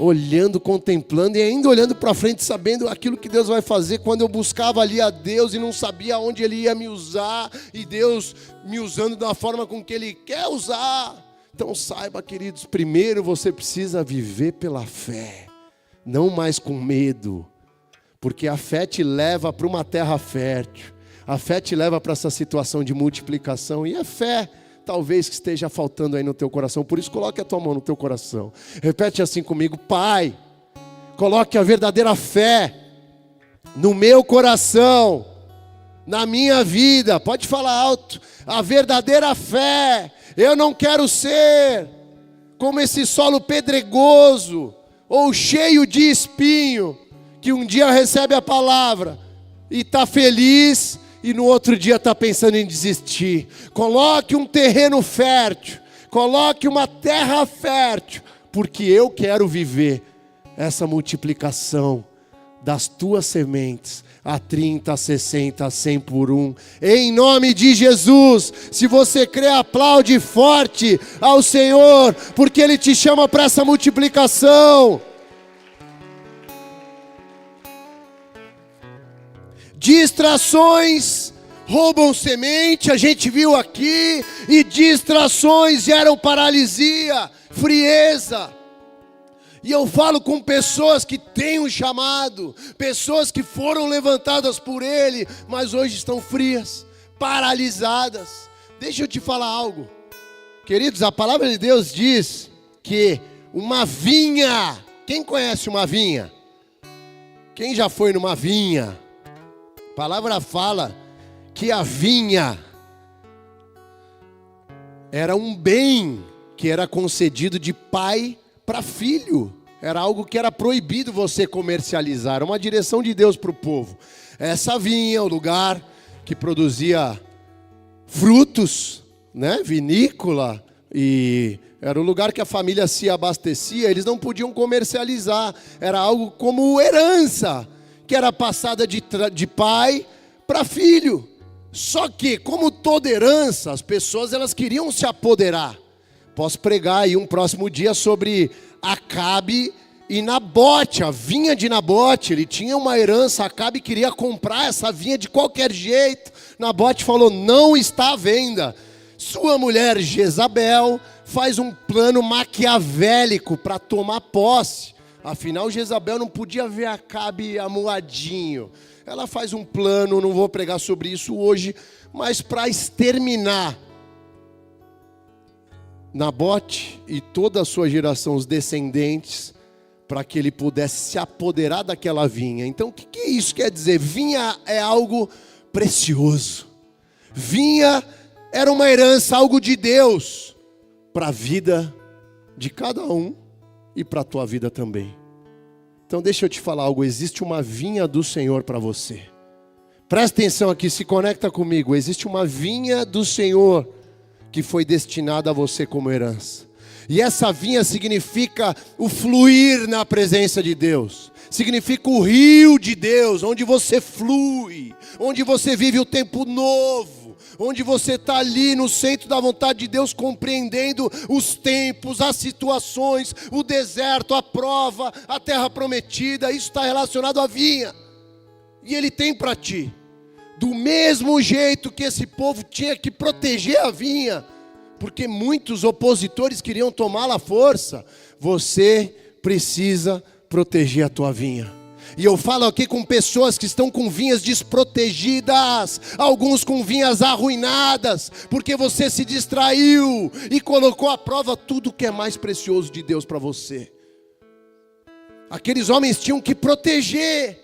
Olhando, contemplando e ainda olhando para frente, sabendo aquilo que Deus vai fazer. Quando eu buscava ali a Deus e não sabia onde Ele ia me usar, e Deus me usando da forma com que Ele quer usar. Então saiba, queridos, primeiro você precisa viver pela fé, não mais com medo, porque a fé te leva para uma terra fértil, a fé te leva para essa situação de multiplicação, e a fé talvez que esteja faltando aí no teu coração. Por isso coloque a tua mão no teu coração, repete assim comigo: Pai, coloque a verdadeira fé no meu coração, na minha vida. Pode falar alto: a verdadeira fé. Eu não quero ser como esse solo pedregoso ou cheio de espinho, que um dia recebe a palavra e está feliz e no outro dia está pensando em desistir. Coloque um terreno fértil, coloque uma terra fértil, porque eu quero viver essa multiplicação das tuas sementes, a 30, a 60, a 100 por um, em nome de Jesus. Se você crê, aplaude forte ao Senhor, porque Ele te chama para essa multiplicação. Distrações roubam semente, a gente viu aqui, e distrações geram paralisia, frieza. E eu falo com pessoas que têm um chamado, pessoas que foram levantadas por Ele, mas hoje estão frias, paralisadas. Deixa eu te falar algo, queridos, a palavra de Deus diz que uma vinha, quem conhece uma vinha? Quem já foi numa vinha? A palavra fala que a vinha era um bem que era concedido de pai para filho. Era algo que era proibido você comercializar. Era uma direção de Deus para o povo. Essa vinha, o lugar que produzia frutos, né? Vinícola, e era o lugar que a família se abastecia. Eles não podiam comercializar. Era algo como herança, que era passada de pai para filho. Só que, como toda herança, as pessoas elas queriam se apoderar. Posso pregar aí um próximo dia sobre Acabe e Nabote, a vinha de Nabote. Ele tinha uma herança, Acabe queria comprar essa vinha de qualquer jeito. Nabote falou, não está à venda. Sua mulher Jezabel faz um plano maquiavélico para tomar posse. Afinal, Jezabel não podia ver Acabe amuadinho. Ela faz um plano, não vou pregar sobre isso hoje, mas para exterminar Nabote e toda a sua geração, os descendentes, para que ele pudesse se apoderar daquela vinha. Então, o que isso quer dizer? Vinha é algo precioso. Vinha era uma herança, algo de Deus, para a vida de cada um e para a tua vida também. Então deixa eu te falar algo, existe uma vinha do Senhor para você. Presta atenção aqui, se conecta comigo. Existe uma vinha do Senhor que foi destinada a você como herança. E essa vinha significa o fluir na presença de Deus. Significa o rio de Deus, onde você flui, onde você vive o tempo novo, onde você está ali no centro da vontade de Deus, compreendendo os tempos, as situações, o deserto, a prova, a terra prometida. Isso está relacionado à vinha. E Ele tem para ti. Do mesmo jeito que esse povo tinha que proteger a vinha, porque muitos opositores queriam tomá-la à força, você precisa proteger a tua vinha. E eu falo aqui com pessoas que estão com vinhas desprotegidas, alguns com vinhas arruinadas, porque você se distraiu e colocou à prova tudo que é mais precioso de Deus para você. Aqueles homens tinham que proteger.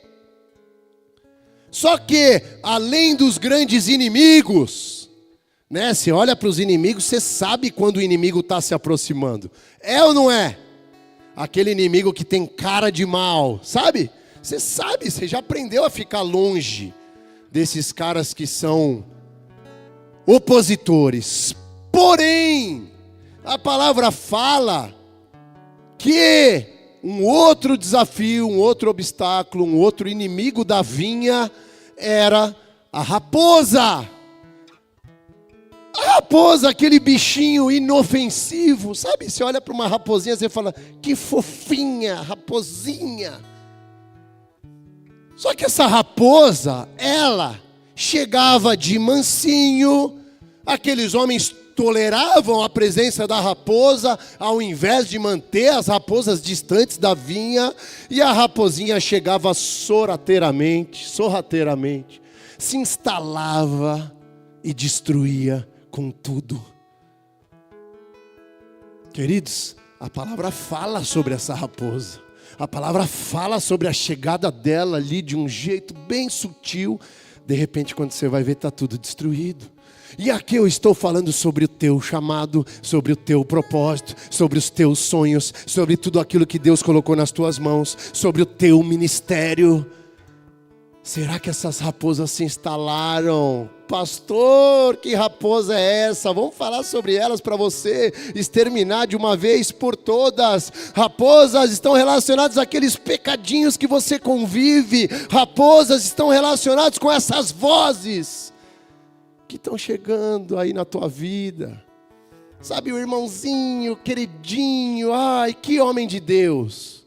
Só que, além dos grandes inimigos, né? Você olha para os inimigos, você sabe quando o inimigo está se aproximando. É ou não é? Aquele inimigo que tem cara de mal, sabe? Você sabe, você já aprendeu a ficar longe desses caras que são opositores. Porém, a palavra fala que um outro desafio, um outro obstáculo, um outro inimigo da vinha era a raposa. A raposa, aquele bichinho inofensivo, sabe? Você olha para uma raposinha, você fala, que fofinha, raposinha. Só que essa raposa, ela chegava de mansinho, aqueles homens toleravam a presença da raposa, ao invés de manter as raposas distantes da vinha, e a raposinha chegava sorrateiramente, se instalava e destruía com tudo. Queridos, a palavra fala sobre essa raposa. A palavra fala sobre a chegada dela ali de um jeito bem sutil. De repente, quando você vai ver, está tudo destruído. E aqui eu estou falando sobre o teu chamado, sobre o teu propósito, sobre os teus sonhos, sobre tudo aquilo que Deus colocou nas tuas mãos, sobre o teu ministério. Será que essas raposas se instalaram? Pastor, que raposa é essa? Vamos falar sobre elas para você exterminar de uma vez por todas. Raposas estão relacionadas àqueles pecadinhos que você convive. Raposas estão relacionadas com essas vozes que estão chegando aí na tua vida. Sabe, o irmãozinho, queridinho, ai, que homem de Deus.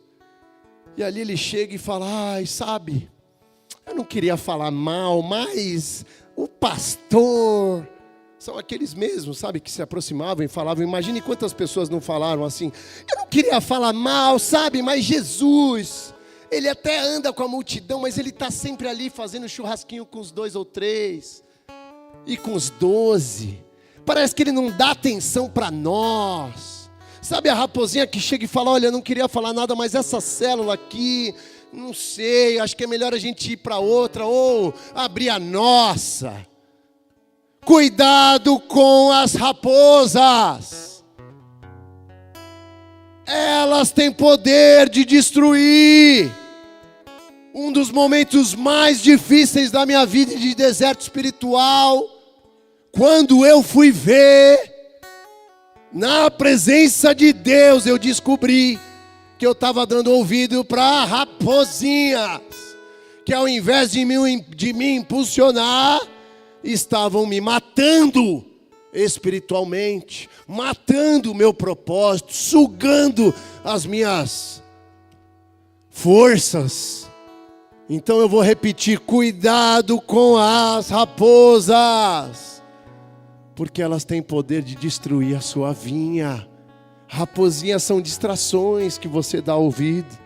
E ali ele chega e fala, ai, sabe, eu não queria falar mal, mas o pastor, são aqueles mesmos, sabe, que se aproximavam e falavam, imagine quantas pessoas não falaram assim, eu não queria falar mal, sabe, mas Jesus, ele até anda com a multidão, mas ele está sempre ali fazendo churrasquinho com os 2 ou 3, e com os 12, parece que ele não dá atenção para nós, sabe a raposinha que chega e fala, olha, eu não queria falar nada, mas essa célula aqui, não sei, acho que é melhor a gente ir para outra, ou abrir a nossa. Cuidado com as raposas. Elas têm poder de destruir. Um dos momentos mais difíceis da minha vida de deserto espiritual, quando eu fui ver, na presença de Deus, eu descobri que eu estava dando ouvido para raposinhas, que ao invés de me impulsionar, estavam me matando espiritualmente, matando o meu propósito, sugando as minhas forças. Então eu vou repetir: cuidado com as raposas, porque elas têm poder de destruir a sua vinha. Raposinhas são distrações que você dá ouvido,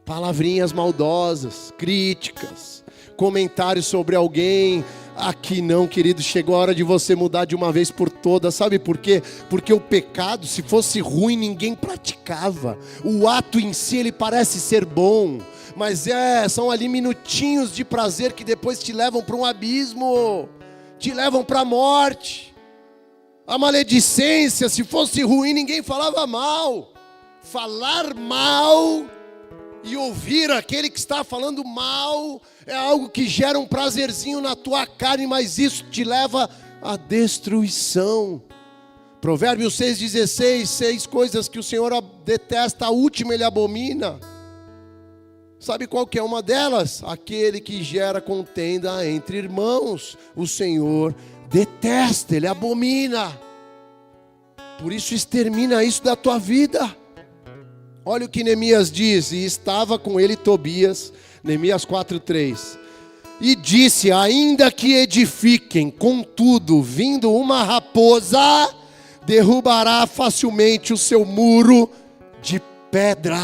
palavrinhas maldosas, críticas, comentários sobre alguém. Aqui não, querido, chegou a hora de você mudar de uma vez por todas. Sabe por quê? Porque o pecado, se fosse ruim, ninguém praticava. O ato em si, ele parece ser bom, mas são ali minutinhos de prazer que depois te levam para um abismo, te levam para a morte. A maledicência, se fosse ruim, ninguém falava mal. Falar mal e ouvir aquele que está falando mal é algo que gera um prazerzinho na tua carne, mas isso te leva à destruição. Provérbios 6,16, 6 coisas que o Senhor detesta, a última ele abomina. Sabe qual que é uma delas? Aquele que gera contenda entre irmãos, o Senhor detesta, ele abomina. Por isso extermina isso da tua vida. Olha o que Neemias diz: e estava com ele Tobias, Neemias 4:3. E disse: ainda que edifiquem, contudo, vindo uma raposa, derrubará facilmente o seu muro de pedra.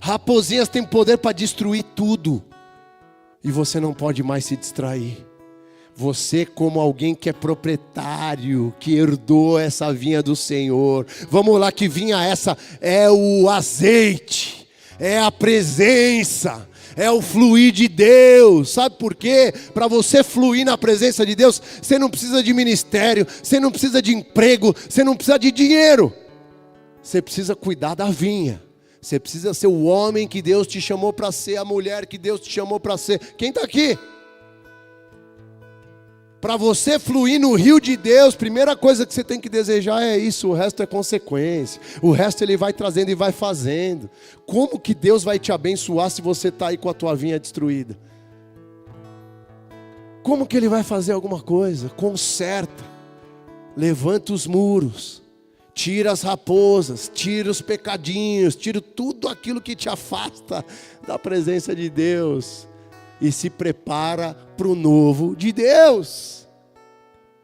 Raposinhas têm poder para destruir tudo, e você não pode mais se distrair. Você, como alguém que é proprietário, que herdou essa vinha do Senhor. Vamos lá, que vinha essa? É o azeite, é a presença, é o fluir de Deus. Sabe por quê? Para você fluir na presença de Deus, você não precisa de ministério, você não precisa de emprego, você não precisa de dinheiro. Você precisa cuidar da vinha. Você precisa ser o homem que Deus te chamou para ser, a mulher que Deus te chamou para ser. Quem está aqui? Para você fluir no rio de Deus, primeira coisa que você tem que desejar é isso, o resto é consequência. O resto ele vai trazendo e vai fazendo. Como que Deus vai te abençoar se você está aí com a tua vinha destruída? Como que Ele vai fazer alguma coisa? Conserta, levanta os muros, tira as raposas, tira os pecadinhos, tira tudo aquilo que te afasta da presença de Deus. E se prepara para o novo de Deus.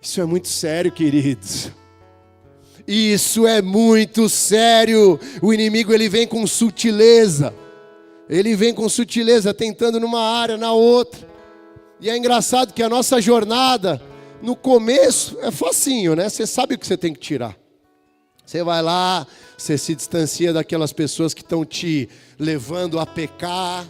Isso é muito sério, queridos. Isso é muito sério. O inimigo ele vem com sutileza. Ele vem com sutileza, tentando numa área, na outra. E é engraçado que a nossa jornada, no começo, é facinho, né? Você sabe o que você tem que tirar. Você vai lá, você se distancia daquelas pessoas que estão te levando a pecar.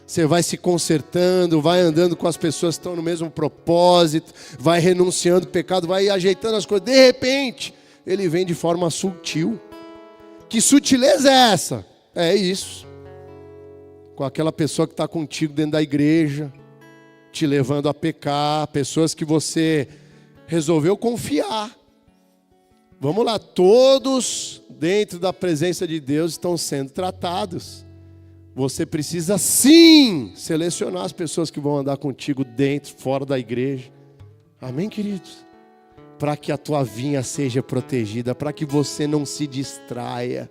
Você vai se consertando, vai andando com as pessoas que estão no mesmo propósito, vai renunciando ao pecado, vai ajeitando as coisas. De repente, ele vem de forma sutil. Que sutileza é essa? É isso. Com aquela pessoa que está contigo dentro da igreja, te levando a pecar, pessoas que você resolveu confiar. Vamos lá, todos dentro da presença de Deus estão sendo tratados. Você precisa sim selecionar as pessoas que vão andar contigo dentro, fora da igreja. Amém, queridos? Para que a tua vinha seja protegida, para que você não se distraia.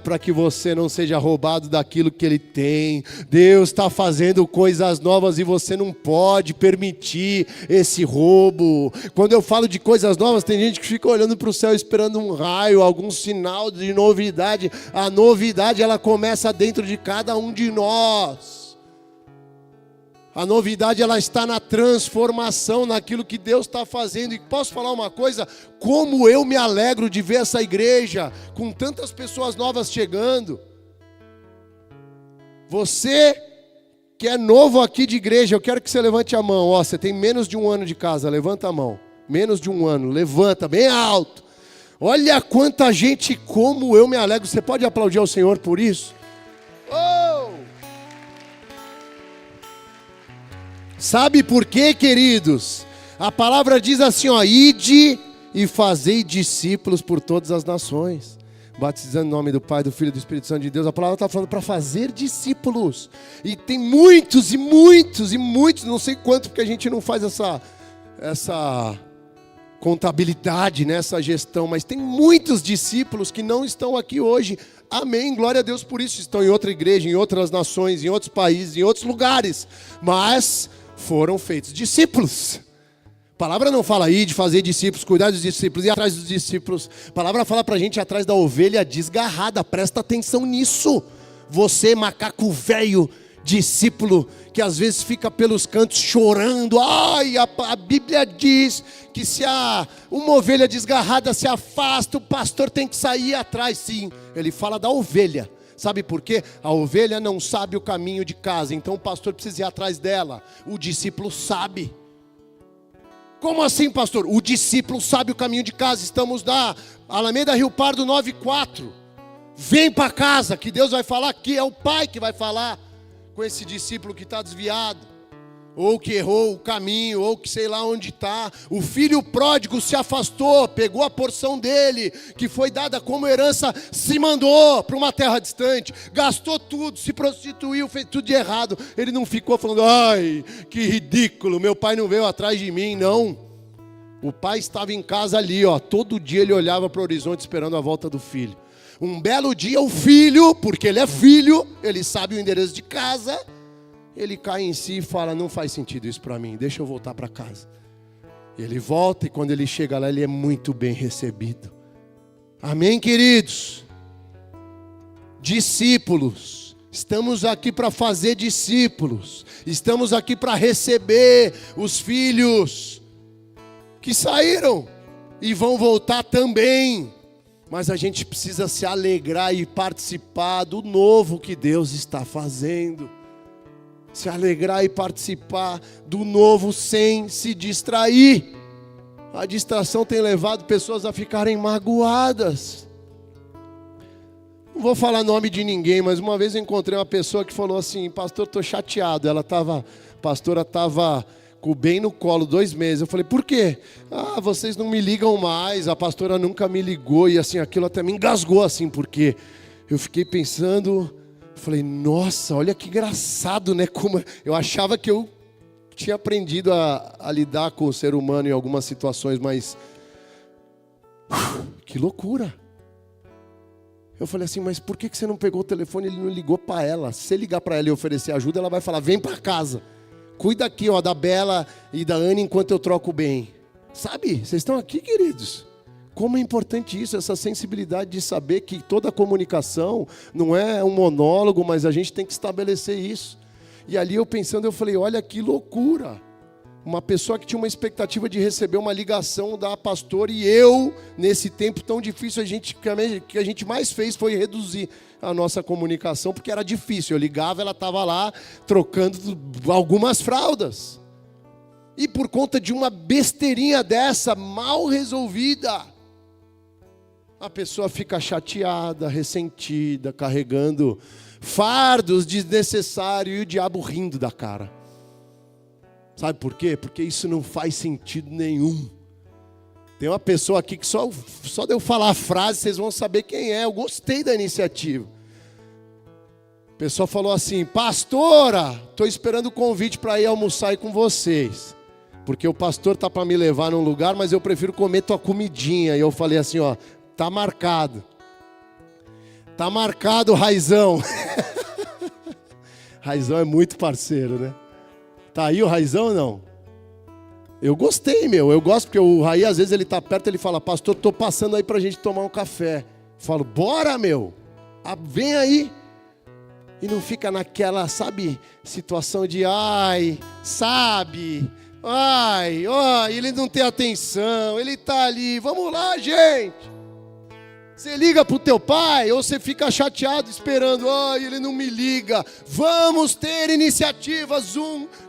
Para que você não seja roubado daquilo que Ele tem. Deus está fazendo coisas novas e você não pode permitir esse roubo. Quando eu falo de coisas novas, tem gente que fica olhando para o céu esperando um raio, algum sinal de novidade. A novidade ela começa dentro de cada um de nós. A novidade ela está na transformação, naquilo que Deus está fazendo. E posso falar uma coisa? Como eu me alegro de ver essa igreja com tantas pessoas novas chegando. Você que é novo aqui de igreja, eu quero que você levante a mão. Você tem menos de 1 ano de casa, levanta a mão. Menos de 1 ano, levanta bem alto. Olha quanta gente, como eu me alegro. Você pode aplaudir ao Senhor por isso? Oh! Sabe por quê, queridos? A palavra diz assim, ó, ide e fazei discípulos por todas as nações, batizando em nome do Pai, do Filho e do Espírito Santo de Deus. A palavra está falando para fazer discípulos. E tem muitos, não sei quanto, porque a gente não faz essa contabilidade, né, essa gestão, mas tem muitos discípulos que não estão aqui hoje. Amém, glória a Deus por isso. Estão em outra igreja, em outras nações, em outros países, em outros lugares, mas foram feitos discípulos. A palavra não fala aí de fazer discípulos, cuidar dos discípulos, ir atrás dos discípulos. A palavra fala pra gente ir atrás da ovelha desgarrada. Presta atenção nisso. Você, macaco velho, discípulo, que às vezes fica pelos cantos chorando. Ai, a Bíblia diz que se uma ovelha desgarrada se afasta, o pastor tem que sair atrás. Sim, ele fala da ovelha. Sabe por quê? A ovelha não sabe o caminho de casa, então o pastor precisa ir atrás dela. O discípulo sabe. Como assim, pastor? O discípulo sabe o caminho de casa. Estamos na Alameda Rio Pardo 94. Vem para casa, que Deus vai falar aqui. É o Pai que vai falar com esse discípulo que está desviado, ou que errou o caminho, ou que sei lá onde está. O filho pródigo se afastou, pegou a porção dele, que foi dada como herança, se mandou para uma terra distante, gastou tudo, se prostituiu, fez tudo de errado. Ele não ficou falando, ai, que ridículo, meu pai não veio atrás de mim, não. O pai estava em casa ali, ó, todo dia ele olhava para o horizonte esperando a volta do filho. Um belo dia o filho, porque ele é filho, ele sabe o endereço de casa, ele cai em si e fala, não faz sentido isso para mim, deixa eu voltar para casa. Ele volta e quando ele chega lá, ele é muito bem recebido. Amém, queridos? Discípulos, estamos aqui para fazer discípulos, estamos aqui para receber os filhos que saíram e vão voltar também. Mas a gente precisa se alegrar e participar do novo que Deus está fazendo. Se alegrar e participar do novo sem se distrair. A distração tem levado pessoas a ficarem magoadas. Não vou falar nome de ninguém, mas uma vez eu encontrei uma pessoa que falou assim, pastor, estou chateado. A pastora estava com o bem no colo 2 meses. Eu falei, por quê? Vocês não me ligam mais, a pastora nunca me ligou. E assim, aquilo até me engasgou assim, porque eu fiquei pensando, falei, nossa, olha que engraçado, né? Como eu achava que eu tinha aprendido a lidar com o ser humano em algumas situações, mas que loucura. Eu falei assim, mas por que você não pegou o telefone e ele não ligou para ela? Se você ligar para ela e oferecer ajuda, ela vai falar, vem para casa. Cuida aqui, ó, da Bela e da Ana enquanto eu troco bem. Sabe, vocês estão aqui, queridos. Como é importante isso, essa sensibilidade de saber que toda comunicação não é um monólogo, mas a gente tem que estabelecer isso. E ali eu pensando, eu falei, olha que loucura. Uma pessoa que tinha uma expectativa de receber uma ligação da pastora e eu, nesse tempo tão difícil, que a gente mais fez foi reduzir a nossa comunicação, porque era difícil. Eu ligava, ela estava lá trocando algumas fraldas. E por conta de uma besteirinha dessa, mal resolvida, a pessoa fica chateada, ressentida, carregando fardos desnecessários e o diabo rindo da cara. Sabe por quê? Porque isso não faz sentido nenhum. Tem uma pessoa aqui que só de eu falar a frase, vocês vão saber quem é. Eu gostei da iniciativa. A pessoa falou assim, pastora, estou esperando o convite para ir almoçar aí com vocês. Porque o pastor está para me levar num lugar, mas eu prefiro comer tua comidinha. E eu falei assim, ó, tá marcado. Tá marcado, Raizão. Raizão é muito parceiro, né? Tá aí o Raizão ou não? Eu gostei, eu gosto, porque o Raí, às vezes ele tá perto, ele fala, pastor, tô passando aí pra gente tomar um café. Eu falo, bora, vem aí. E não fica naquela, sabe, situação de, ai, ele não tem atenção, ele tá ali, vamos lá, gente. Você liga para o teu pai ou você fica chateado esperando, ele não me liga. Vamos ter iniciativas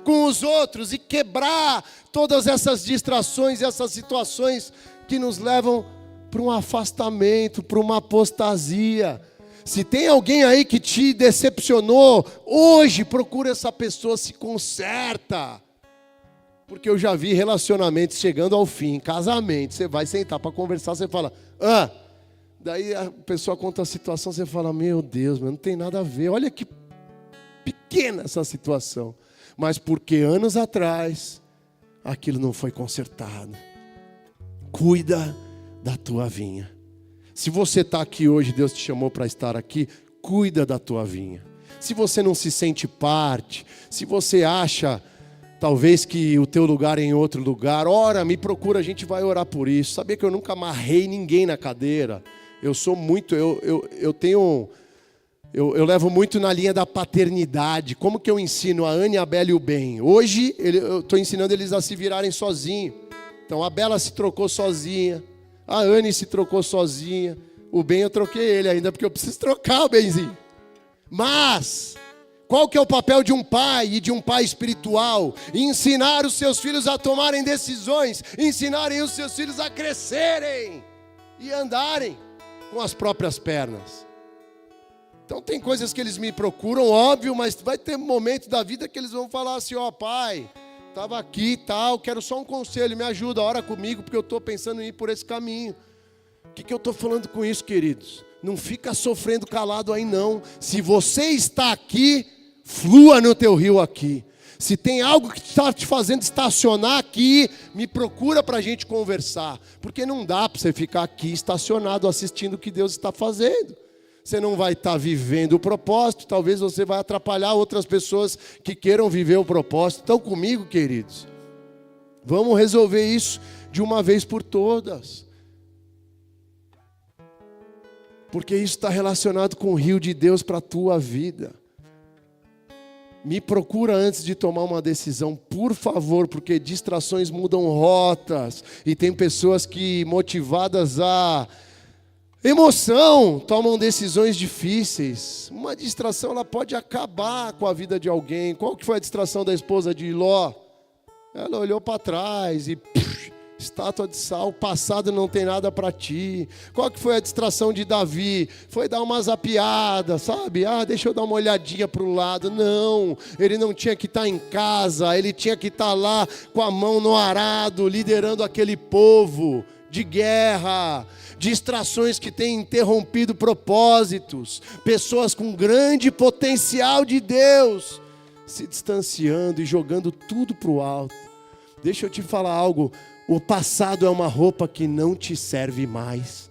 com os outros e quebrar todas essas distrações, essas situações que nos levam para um afastamento, para uma apostasia. Se tem alguém aí que te decepcionou, hoje procura essa pessoa, se conserta. Porque eu já vi relacionamentos chegando ao fim, casamento, você vai sentar para conversar, você fala, daí a pessoa conta a situação, você fala, meu Deus, não tem nada a ver, olha que pequena essa situação. Mas porque anos atrás, aquilo não foi consertado. Cuida da tua vinha. Se você está aqui hoje, Deus te chamou para estar aqui, cuida da tua vinha. Se você não se sente parte, se você acha talvez que o teu lugar é em outro lugar, ora, me procura, a gente vai orar por isso. Sabia que eu nunca amarrei ninguém na cadeira? Eu sou muito, eu levo muito na linha da paternidade. Como que eu ensino a Ana, a Bela e o Ben? Hoje eu estou ensinando eles a se virarem sozinhos. Então a Bela se trocou sozinha, a Anne se trocou sozinha, o Ben eu troquei ele ainda, porque eu preciso trocar o Benzinho. Mas qual que é o papel de um pai e de um pai espiritual? Ensinar os seus filhos a tomarem decisões, ensinarem os seus filhos a crescerem e andarem com as próprias pernas. Então tem coisas que eles me procuram, óbvio, mas vai ter um momento da vida que eles vão falar assim, pai, estava aqui e tal, quero só um conselho, me ajuda, ora comigo, porque eu estou pensando em ir por esse caminho. O que eu estou falando com isso, queridos? Não fica sofrendo calado aí não. Se você está aqui, flua no teu rio aqui. Se tem algo que está te fazendo estacionar aqui, me procura para a gente conversar. Porque não dá para você ficar aqui estacionado assistindo o que Deus está fazendo. Você não vai estar vivendo o propósito, talvez você vai atrapalhar outras pessoas que queiram viver o propósito. Estão comigo, queridos? Vamos resolver isso de uma vez por todas. Porque isso está relacionado com o rio de Deus para a tua vida. Me procura antes de tomar uma decisão, por favor, porque distrações mudam rotas. E tem pessoas que, motivadas a emoção, tomam decisões difíceis. Uma distração, ela pode acabar com a vida de alguém. Qual que foi a distração da esposa de Ló? Ela olhou para trás e estátua de sal, o passado não tem nada para ti. Qual que foi a distração de Davi? Foi dar uma zapiada, sabe? Deixa eu dar uma olhadinha para o lado. Não, ele não tinha que estar em casa, ele tinha que estar lá com a mão no arado, liderando aquele povo de guerra. Distrações que têm interrompido propósitos, pessoas com grande potencial de Deus, se distanciando e jogando tudo para o alto. Deixa eu te falar algo, o passado é uma roupa que não te serve mais.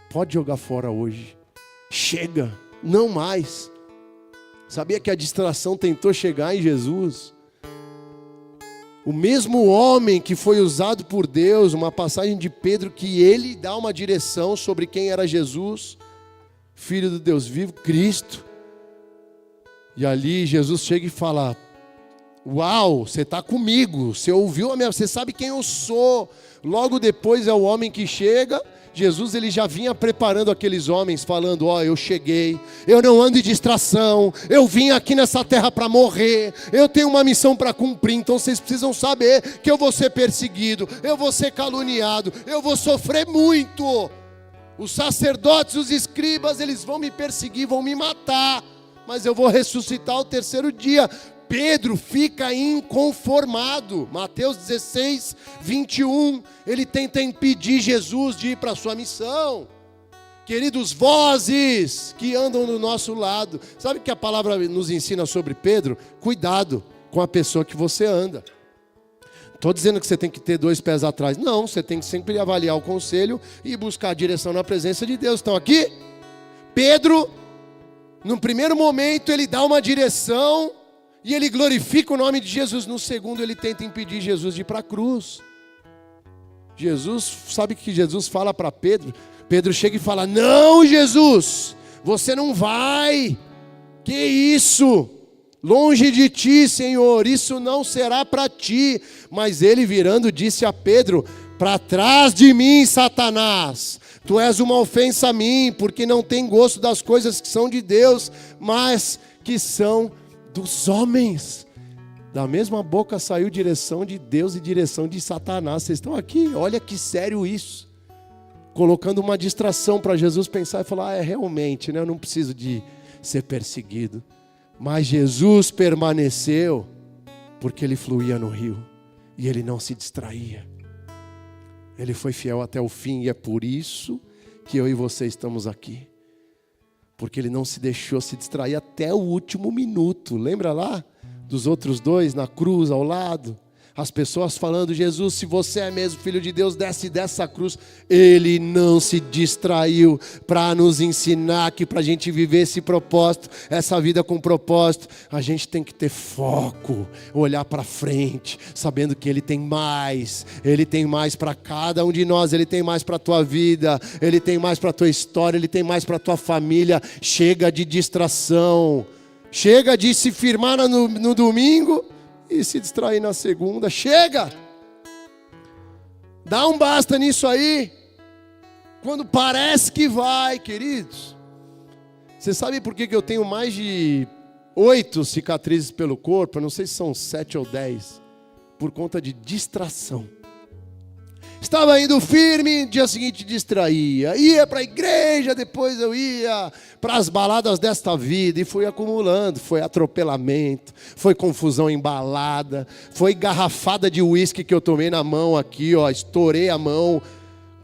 Pode jogar fora hoje. Chega, não mais. Sabia que a distração tentou chegar em Jesus? O mesmo homem que foi usado por Deus, uma passagem de Pedro, que ele dá uma direção sobre quem era Jesus, Filho do Deus vivo, Cristo. E ali Jesus chega e fala, uau, você está comigo, você ouviu a minha, você sabe quem eu sou. Logo depois é o homem que chega. Jesus, ele já vinha preparando aqueles homens, falando, eu cheguei, eu não ando em distração, eu vim aqui nessa terra para morrer, eu tenho uma missão para cumprir, então vocês precisam saber que eu vou ser perseguido, eu vou ser caluniado, eu vou sofrer muito. Os sacerdotes, os escribas, eles vão me perseguir, vão me matar, mas eu vou ressuscitar ao terceiro dia. Pedro fica inconformado. Mateus 16, 21, ele tenta impedir Jesus de ir para a sua missão. Queridos, vozes que andam do nosso lado. Sabe o que a palavra nos ensina sobre Pedro? Cuidado com a pessoa que você anda. Estou dizendo que você tem que ter 2 pés atrás. Não, você tem que sempre avaliar o conselho e buscar a direção na presença de Deus. Estão aqui? Pedro, no primeiro momento, ele dá uma direção e ele glorifica o nome de Jesus. No segundo, ele tenta impedir Jesus de ir para a cruz. Jesus, sabe o que Jesus fala para Pedro? Pedro chega e fala, não, Jesus, você não vai. Que isso? Longe de ti, Senhor, isso não será para ti. Mas ele virando disse a Pedro, para trás de mim, Satanás. Tu és uma ofensa a mim, porque não tem gosto das coisas que são de Deus, mas que são dos homens. Da mesma boca saiu direção de Deus e direção de Satanás. Vocês estão aqui? Olha que sério isso. colocando uma distração para Jesus pensar e falar, realmente, né, eu não preciso de ser perseguido. Mas Jesus permaneceu porque ele fluía no rio e ele não se distraía. Ele foi fiel até o fim e é por isso que eu e você estamos aqui. Porque ele não se deixou se distrair até o último minuto. Lembra lá dos outros dois na cruz ao lado? As pessoas falando, Jesus, se você é mesmo filho de Deus, desce dessa cruz. Ele não se distraiu para nos ensinar que para a gente viver esse propósito, essa vida com propósito, a gente tem que ter foco, olhar para frente, sabendo que Ele tem mais para cada um de nós, Ele tem mais para a tua vida, Ele tem mais para a tua história, Ele tem mais para a tua família. Chega de distração, chega de se firmar no domingo e se distrair na segunda. Chega! Dá um basta nisso aí. Quando parece que vai, queridos. Você sabe por que eu tenho mais de 8 cicatrizes pelo corpo? Eu não sei se são 7 ou 10. Por conta de distração. Estava indo firme, dia seguinte distraía. Ia para a igreja, depois eu ia para as baladas desta vida. E fui acumulando. Foi atropelamento, foi confusão em balada, foi garrafada de uísque que eu tomei na mão aqui, ó. Estourei a mão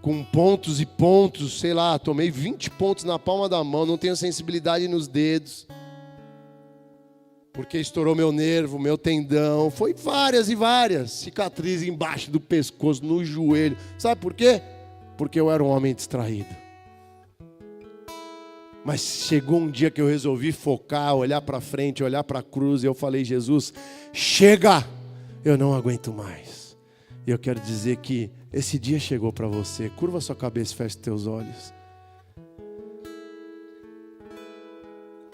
com pontos e pontos, sei lá, tomei 20 pontos na palma da mão. Não tenho sensibilidade nos dedos. Porque estourou meu nervo, meu tendão. Foi várias e várias cicatrizes embaixo do pescoço, no joelho. Sabe por quê? Porque eu era um homem distraído. Mas chegou um dia que eu resolvi focar, olhar para frente, olhar para a cruz. E eu falei, Jesus, chega! Eu não aguento mais. E eu quero dizer que esse dia chegou para você. Curva sua cabeça e feche teus olhos.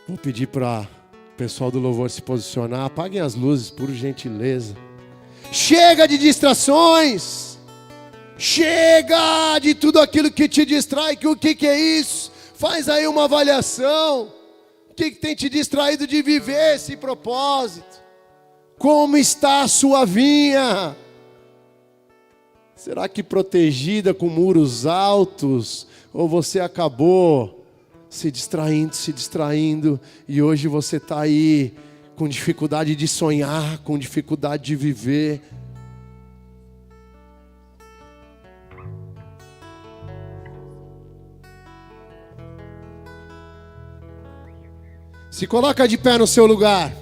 Vou pedir para o pessoal do louvor se posicionar. Apaguem as luzes, por gentileza. Chega de distrações. Chega de tudo aquilo que te distrai. O que é isso? Faz aí uma avaliação. O que tem te distraído de viver esse propósito? Como está a sua vinha? Será que protegida com muros altos? Ou você acabou se distraindo, e hoje você está aí com dificuldade de sonhar, com dificuldade de viver? Se coloca de pé no seu lugar.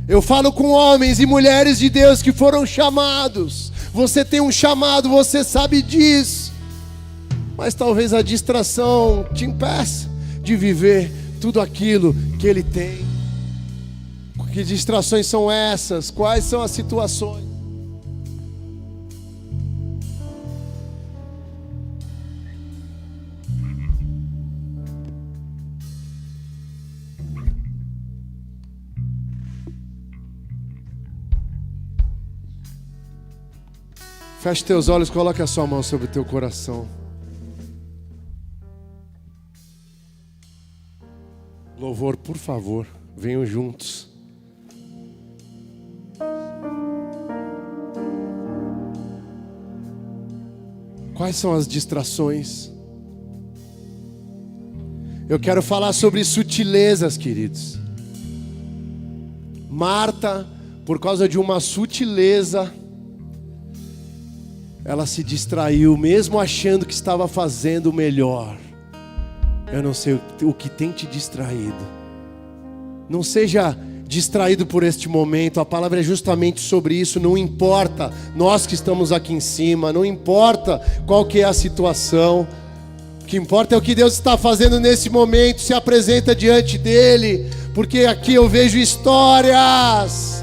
Eu falo com homens e mulheres de Deus que foram chamados. Você tem um chamado, você sabe disso. Mas talvez a distração te impeça de viver tudo aquilo que Ele tem. Que distrações são essas? Quais são as situações? Feche teus olhos, coloque a sua mão sobre o teu coração. Louvor, por favor, venham juntos. Quais são as distrações? Eu quero falar sobre sutilezas, queridos. Marta, por causa de uma sutileza, ela se distraiu, mesmo achando que estava fazendo o melhor. Eu não sei o que tem te distraído. Não seja distraído por este momento. A palavra é justamente sobre isso. Não importa nós que estamos aqui em cima, não importa qual que é a situação. O que importa é o que Deus está fazendo nesse momento. Se apresenta diante dele, porque aqui eu vejo histórias,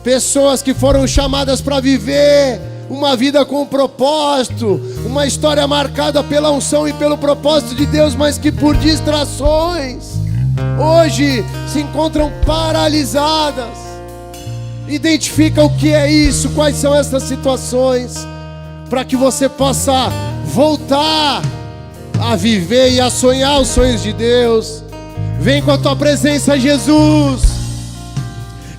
pessoas que foram chamadas para viver uma vida com propósito, uma história marcada pela unção e pelo propósito de Deus, mas que por distrações hoje se encontram paralisadas. Identifica o que é isso, quais são essas situações, para que você possa voltar a viver e a sonhar os sonhos de Deus. Vem com a tua presença, Jesus.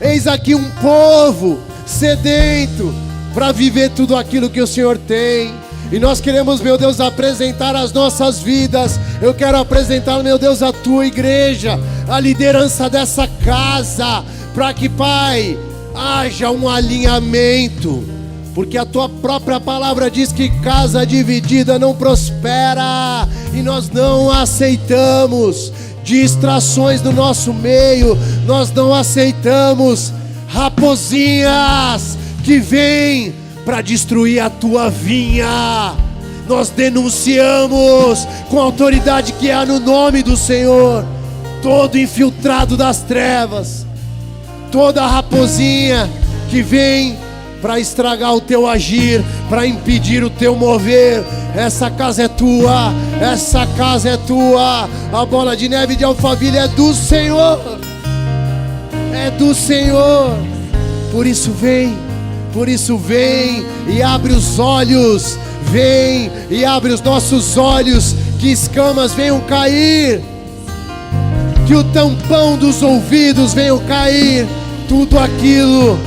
Eis aqui um povo sedento, para viver tudo aquilo que o Senhor tem. E nós queremos, meu Deus, apresentar as nossas vidas. Eu quero apresentar, meu Deus, a tua igreja, a liderança dessa casa, para que, Pai, haja um alinhamento, porque a tua própria palavra diz que casa dividida não prospera, e nós não aceitamos distrações no nosso meio, nós não aceitamos raposinhas que vêm para destruir a tua vinha. Nós denunciamos com a autoridade que há no nome do Senhor todo infiltrado das trevas, toda raposinha que vem para estragar o teu agir, para impedir o teu mover. Essa casa é tua, essa casa é tua. A bola de neve de Alphaville é do Senhor, é do Senhor. Por isso vem e abre os olhos, vem e abre os nossos olhos, que escamas venham cair, que o tampão dos ouvidos venham cair, tudo aquilo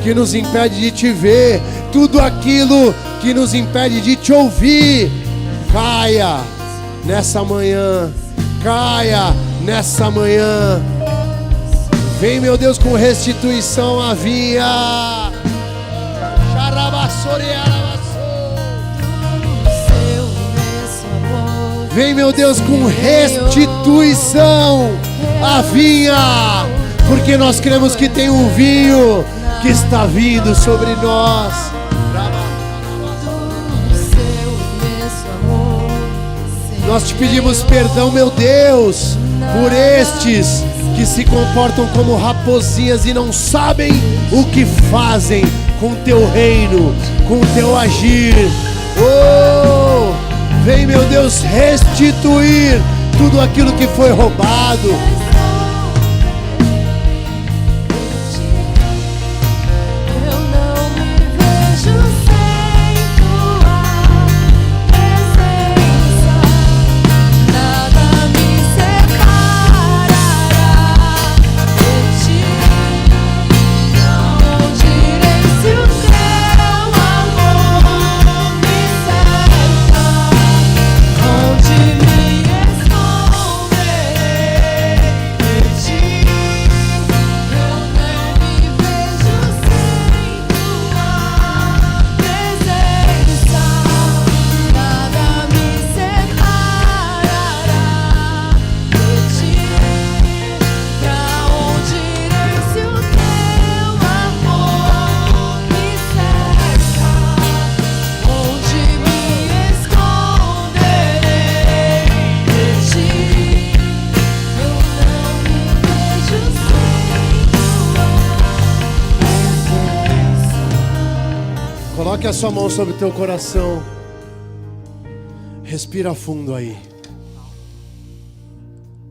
que nos impede de te ver, tudo aquilo que nos impede de te ouvir, caia nessa manhã, caia nessa manhã. Vem, meu Deus, com restituição à vinha. Vem, meu Deus, com restituição à vinha, porque nós cremos que tem um vinho que está vindo sobre nós. Nós te pedimos perdão, meu Deus, por estes que se comportam como raposinhas e não sabem o que fazem com o teu reino, com o teu agir. Oh, vem, meu Deus, restituir tudo aquilo que foi roubado. Coloque a sua mão sobre o teu coração. Respira fundo aí.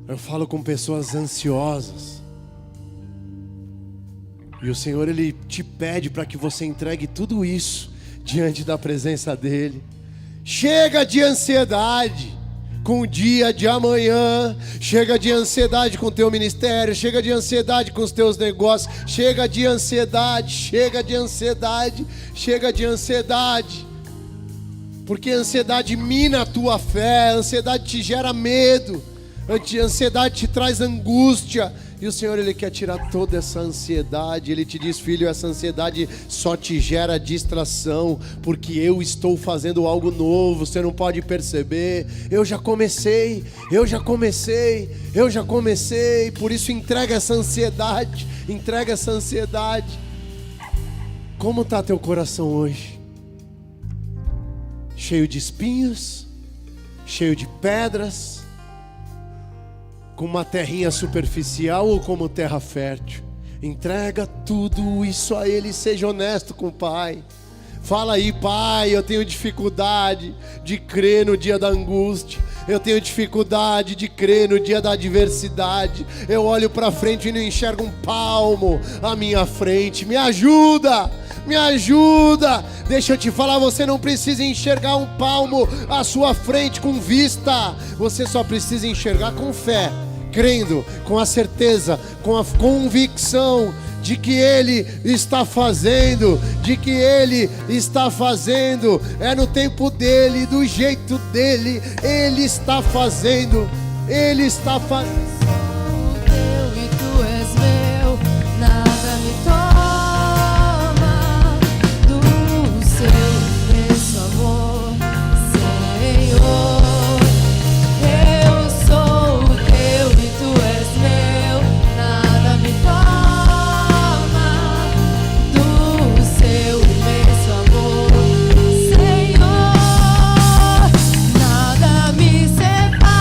Eu falo com pessoas ansiosas. E o Senhor, Ele te pede para que você entregue tudo isso diante da presença dEle. Chega de ansiedade com o dia de amanhã. Chega de ansiedade com o teu ministério. Chega de ansiedade com os teus negócios. Chega de ansiedade, chega de ansiedade, chega de ansiedade. Porque a ansiedade mina a tua fé, a ansiedade te gera medo, a ansiedade te traz angústia. E o Senhor, Ele quer tirar toda essa ansiedade. Ele te diz: filho, essa ansiedade só te gera distração, porque eu estou fazendo algo novo, você não pode perceber. Eu já comecei. Por isso entrega essa ansiedade, entrega essa ansiedade. Como está teu coração hoje? Cheio de espinhos? Cheio de pedras? Com uma terrinha superficial ou como terra fértil? Entrega tudo isso a Ele, seja honesto com o Pai. Fala aí: Pai, eu tenho dificuldade de crer no dia da angústia. Eu tenho dificuldade de crer no dia da adversidade. Eu olho para frente e não enxergo um palmo à minha frente. Me ajuda, me ajuda. Deixa eu te falar, você não precisa enxergar um palmo à sua frente com vista. Você só precisa enxergar com fé, crendo, com a certeza, com a convicção de que Ele está fazendo, de que Ele está fazendo. É no tempo dEle, do jeito dEle. Ele está fazendo, Ele está fazendo. Teu e tu és meu, nada me toma do seu imenso amor, Senhor. Eu sou teu e tu és meu, nada me toma do seu imenso amor, Senhor. Nada me separará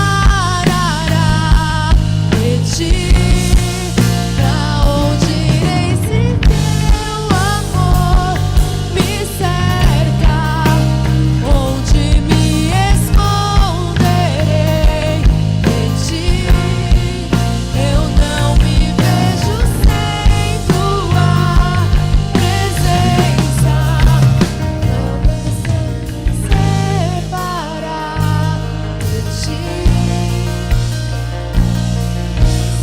de ti. Pra onde irei se teu amor me cerca? Onde me esconderei de ti? Eu não me vejo sem tua presença. Nada me separar de ti.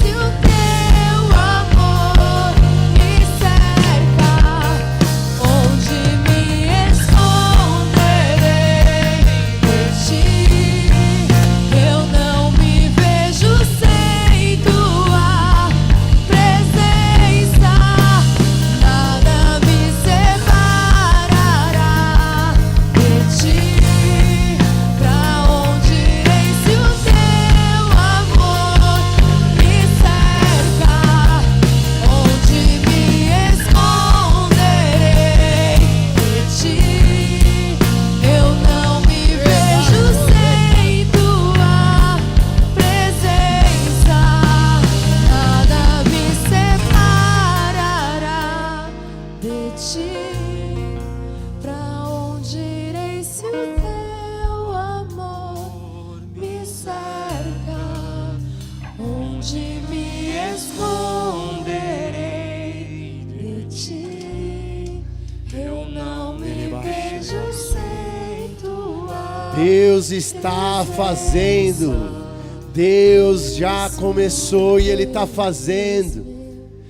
Se o teu amor me cerca, onde me esconderei de ti? Eu não me vejo sem tua presença. Nada me separará de ti. Pra onde irei se o teu amor me cerca? Onde me esconderei de ti? Eu não me vejo sem tua presença. Nada me separará de ti. Pra onde irei se o teu amor me cerca? Onde me esconderei de ti? Eu não me vejo sem tua. Deus está fazendo. Deus já começou e Ele está fazendo.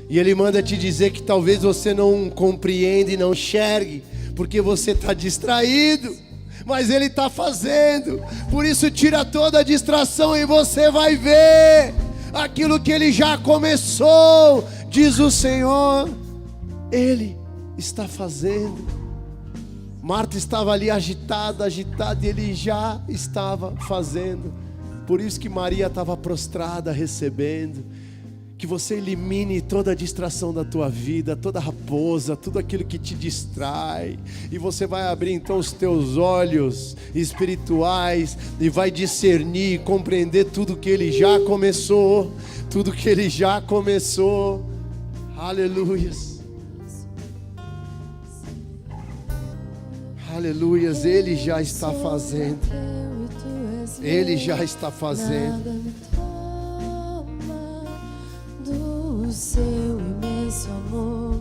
E Ele manda te dizer que talvez você não compreenda e não enxergue, porque você está distraído. Mas Ele está fazendo. Por isso tira toda a distração e você vai ver aquilo que Ele já começou. Diz o Senhor, Ele está fazendo. Marta estava ali agitada, e Ele já estava fazendo. Por isso que Maria estava prostrada, recebendo. Que você elimine toda a distração da tua vida, toda raposa, tudo aquilo que te distrai. E você vai abrir então os teus olhos espirituais e vai discernir, compreender tudo que Ele já começou. Tudo que Ele já começou. Aleluias. Aleluias, Ele já está fazendo. Ele já está fazendo. Nada me toma do seu imenso amor,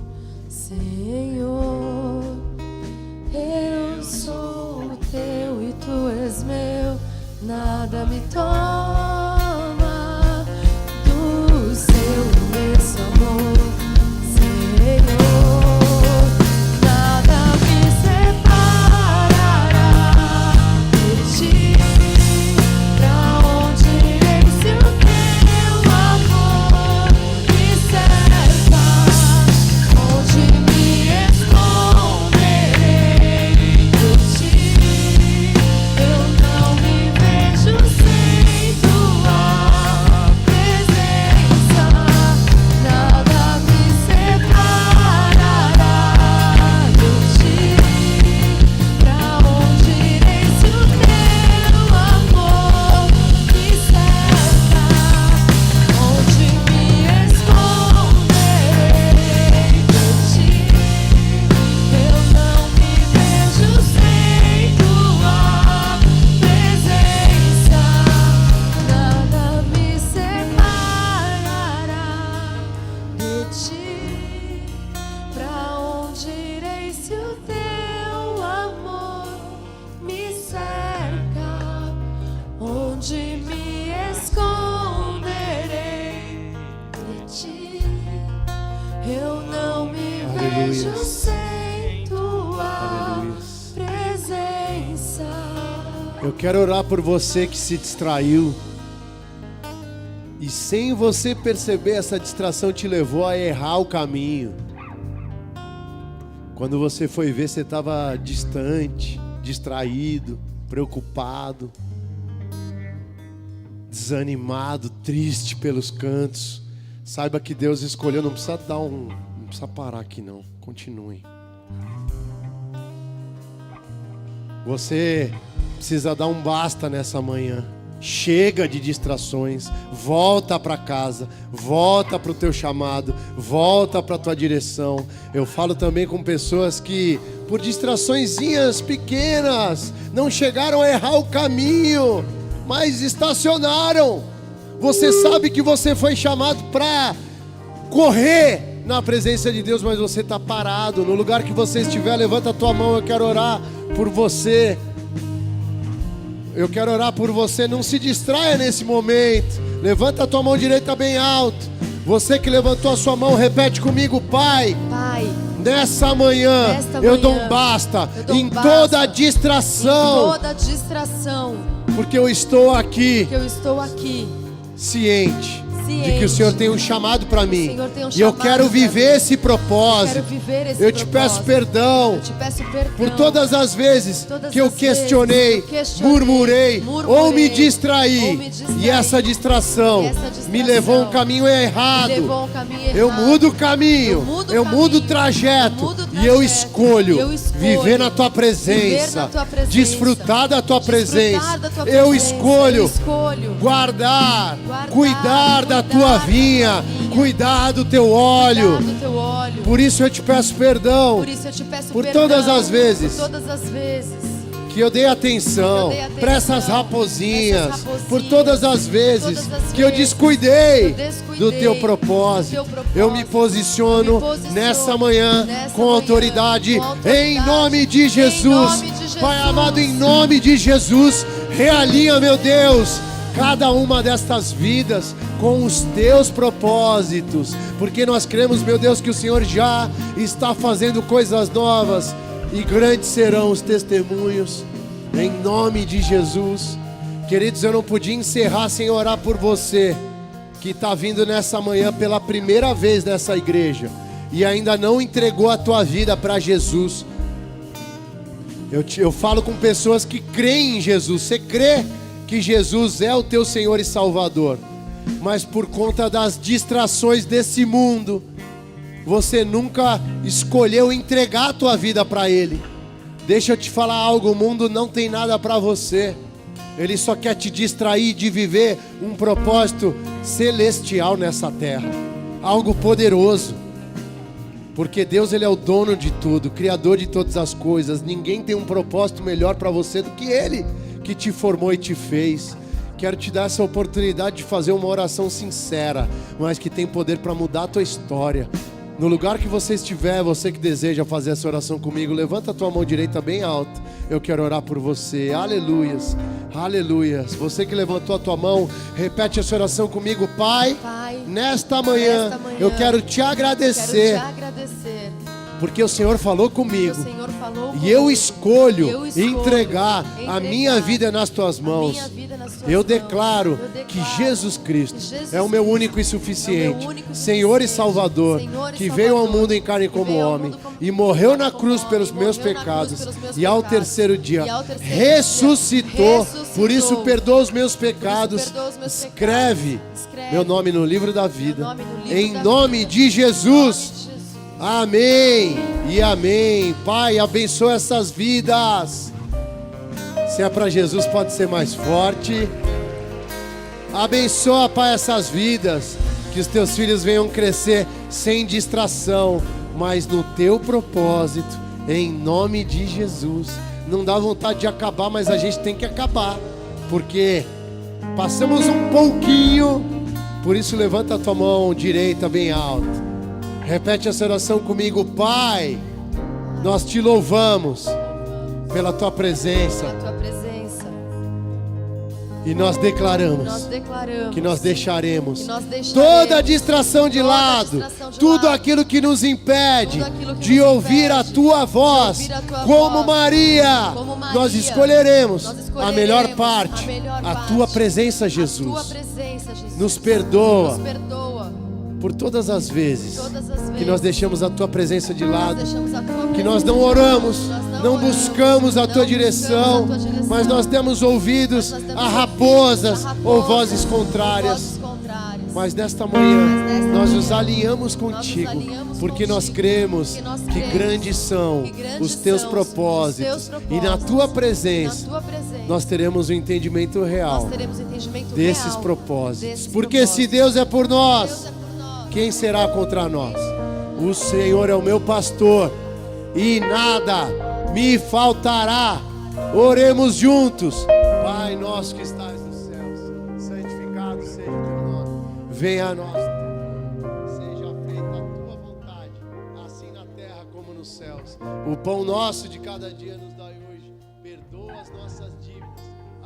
Senhor. Eu sou o teu e tu és meu. Nada me toma do seu imenso amor, Senhor. Nada me separará de ti. Pra onde irei se o teu amor me cerca? Onde me esconderei de ti? Eu não me vejo sem tua presença. Nada me separará de ti. Pra onde irei se o teu amor me cerca? Onde me esconderei de ti? Eu não me vejo sem tua presença. Nada me separará de ti. Pra onde irei se o teu amor me cerca? Onde me esconderei de ti? Eu não Aleluia. sem tua Aleluia. presença. Eu quero orar por você que se distraiu. E sem você perceber, essa distração te levou a errar o caminho. Quando você foi ver, você estava distante, distraído, preocupado, desanimado, triste pelos cantos. Saiba que Deus escolheu, não precisa parar aqui não, continuem. Você precisa dar um basta nessa manhã. Chega de distrações, volta para casa, volta para o teu chamado, volta para a tua direção. Eu falo também com pessoas que, por distraçõezinhas pequenas, não chegaram a errar o caminho, mas estacionaram. Você sabe que você foi chamado para correr na presença de Deus, mas você está parado. No lugar que você estiver, levanta a tua mão, eu quero orar por você. Eu quero orar por você, não se distraia nesse momento. Levanta a tua mão direita bem alto. Você que levantou a sua mão, repete comigo: Pai, Pai, nessa manhã eu dou um basta em toda distração, porque eu estou aqui ciente de que o Senhor tem um chamado para mim, e eu quero viver esse propósito. Eu te peço perdão por todas as vezes que eu questionei, murmurei ou me distraí, e essa distração me levou a um caminho errado. Eu mudo o caminho, eu mudo o trajeto, e eu escolho viver na tua presença, desfrutar da tua presença. Eu escolho guardar, cuidar da tua vinha, cuidar do teu óleo. Por isso eu te peço perdão por todas as vezes que eu dei atenção para essas raposinhas, por todas as vezes que eu descuidei do teu propósito. Eu me posiciono nessa manhã com autoridade, em nome de Jesus. Pai amado, em nome de Jesus, realinha, meu Deus, cada uma destas vidas com os teus propósitos, porque nós cremos, meu Deus, que o Senhor já está fazendo coisas novas, e grandes serão os testemunhos, em nome de Jesus. Queridos, eu não podia encerrar sem orar por você que está vindo nessa manhã pela primeira vez nessa igreja e ainda não entregou a tua vida para Jesus. Eu falo com pessoas que creem em Jesus. Você crê que Jesus é o teu Senhor e Salvador, mas por conta das distrações desse mundo, você nunca escolheu entregar a tua vida para Ele. Deixa eu te falar algo: o mundo não tem nada para você. Ele só quer te distrair de viver um propósito celestial nessa terra, algo poderoso. Porque Deus, Ele é o dono de tudo, Criador de todas as coisas. Ninguém tem um propósito melhor para você do que Ele, que te formou e te fez. Quero te dar essa oportunidade de fazer uma oração sincera, mas que tem poder para mudar a tua história. No lugar que você estiver, você que deseja fazer essa oração comigo, levanta a tua mão direita bem alta. Eu quero orar por você. Aleluias, aleluias. Você que levantou a tua mão, repete essa oração comigo. Pai, nesta manhã eu quero te agradecer, porque o Senhor falou comigo, e eu escolho entregar a minha vida nas tuas mãos. Eu declaro que Jesus Cristo é o meu único e suficiente Senhor e Salvador, que veio ao mundo em carne como homem e morreu na cruz pelos meus pecados, e ao terceiro dia ressuscitou. Por isso perdoa os meus pecados. Escreve meu nome no livro da vida, em nome de Jesus. Amém e amém. Pai, abençoa essas vidas. Se é para Jesus, pode ser mais forte. Abençoa, Pai, essas vidas. Que os teus filhos venham crescer sem distração, mas no teu propósito, em nome de Jesus. Não dá vontade de acabar, mas a gente tem que acabar, porque passamos um pouquinho. Por isso, levanta a tua mão direita bem alta. Repete essa oração comigo. Pai, nós te louvamos pela tua presença E nós declaramos que nós deixaremos toda a distração de lado, tudo aquilo que nos impede de ouvir a tua voz. Como Maria, nós escolheremos a melhor parte, a tua presença, Jesus. Nos perdoa por todas as vezes que nós deixamos a tua presença de lado, que nós não oramos, não buscamos a tua direção, mas nós demos ouvidos a raposas ou vozes contrárias. Mas nesta manhã nós nos alinhamos contigo, porque nós cremos que grandes são os teus propósitos, e na tua presença nós teremos o entendimento real desses propósitos. Porque se Deus é por nós, quem será contra nós? O Senhor é o meu pastor e nada me faltará. Oremos juntos. Pai nosso que estás nos céus, santificado seja o teu nome. Venha a nós, seja feita a tua vontade, assim na terra como nos céus. O pão nosso de cada dia nos dai hoje. Perdoa as nossas dívidas,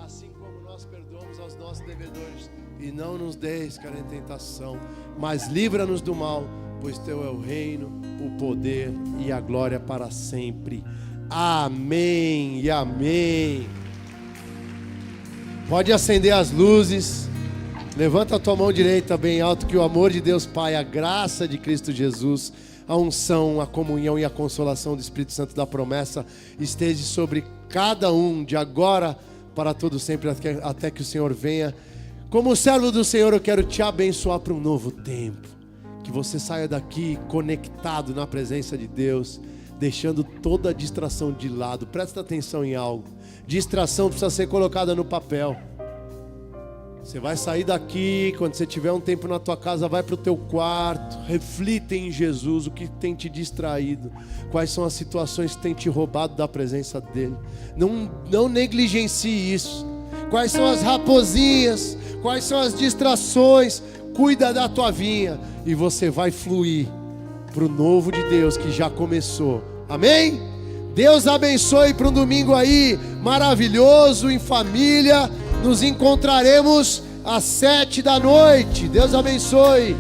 assim como nós perdoamos aos nossos devedores. E não nos deixes cair em tentação, mas livra-nos do mal, pois teu é o reino, o poder e a glória para sempre. Amém e amém. Pode acender as luzes. Levanta a tua mão direita bem alto, que o amor de Deus Pai, a graça de Cristo Jesus, a unção, a comunhão e a consolação do Espírito Santo da promessa esteja sobre cada um, de agora para todo sempre, até que o Senhor venha. Como servo do Senhor, eu quero te abençoar para um novo tempo. Que você saia daqui conectado na presença de Deus, deixando toda a distração de lado. Presta atenção em algo. Distração precisa ser colocada no papel. Você vai sair daqui, quando você tiver um tempo na tua casa, vai para o teu quarto, reflita em Jesus, o que tem te distraído, quais são as situações que tem te roubado da presença dEle. Não negligencie isso. Quais são as raposinhas, quais são as distrações. Cuida da tua vinha e você vai fluir para o novo de Deus que já começou. Amém? Deus abençoe para um domingo aí maravilhoso, em família. Nos encontraremos às 7 da noite. Deus abençoe.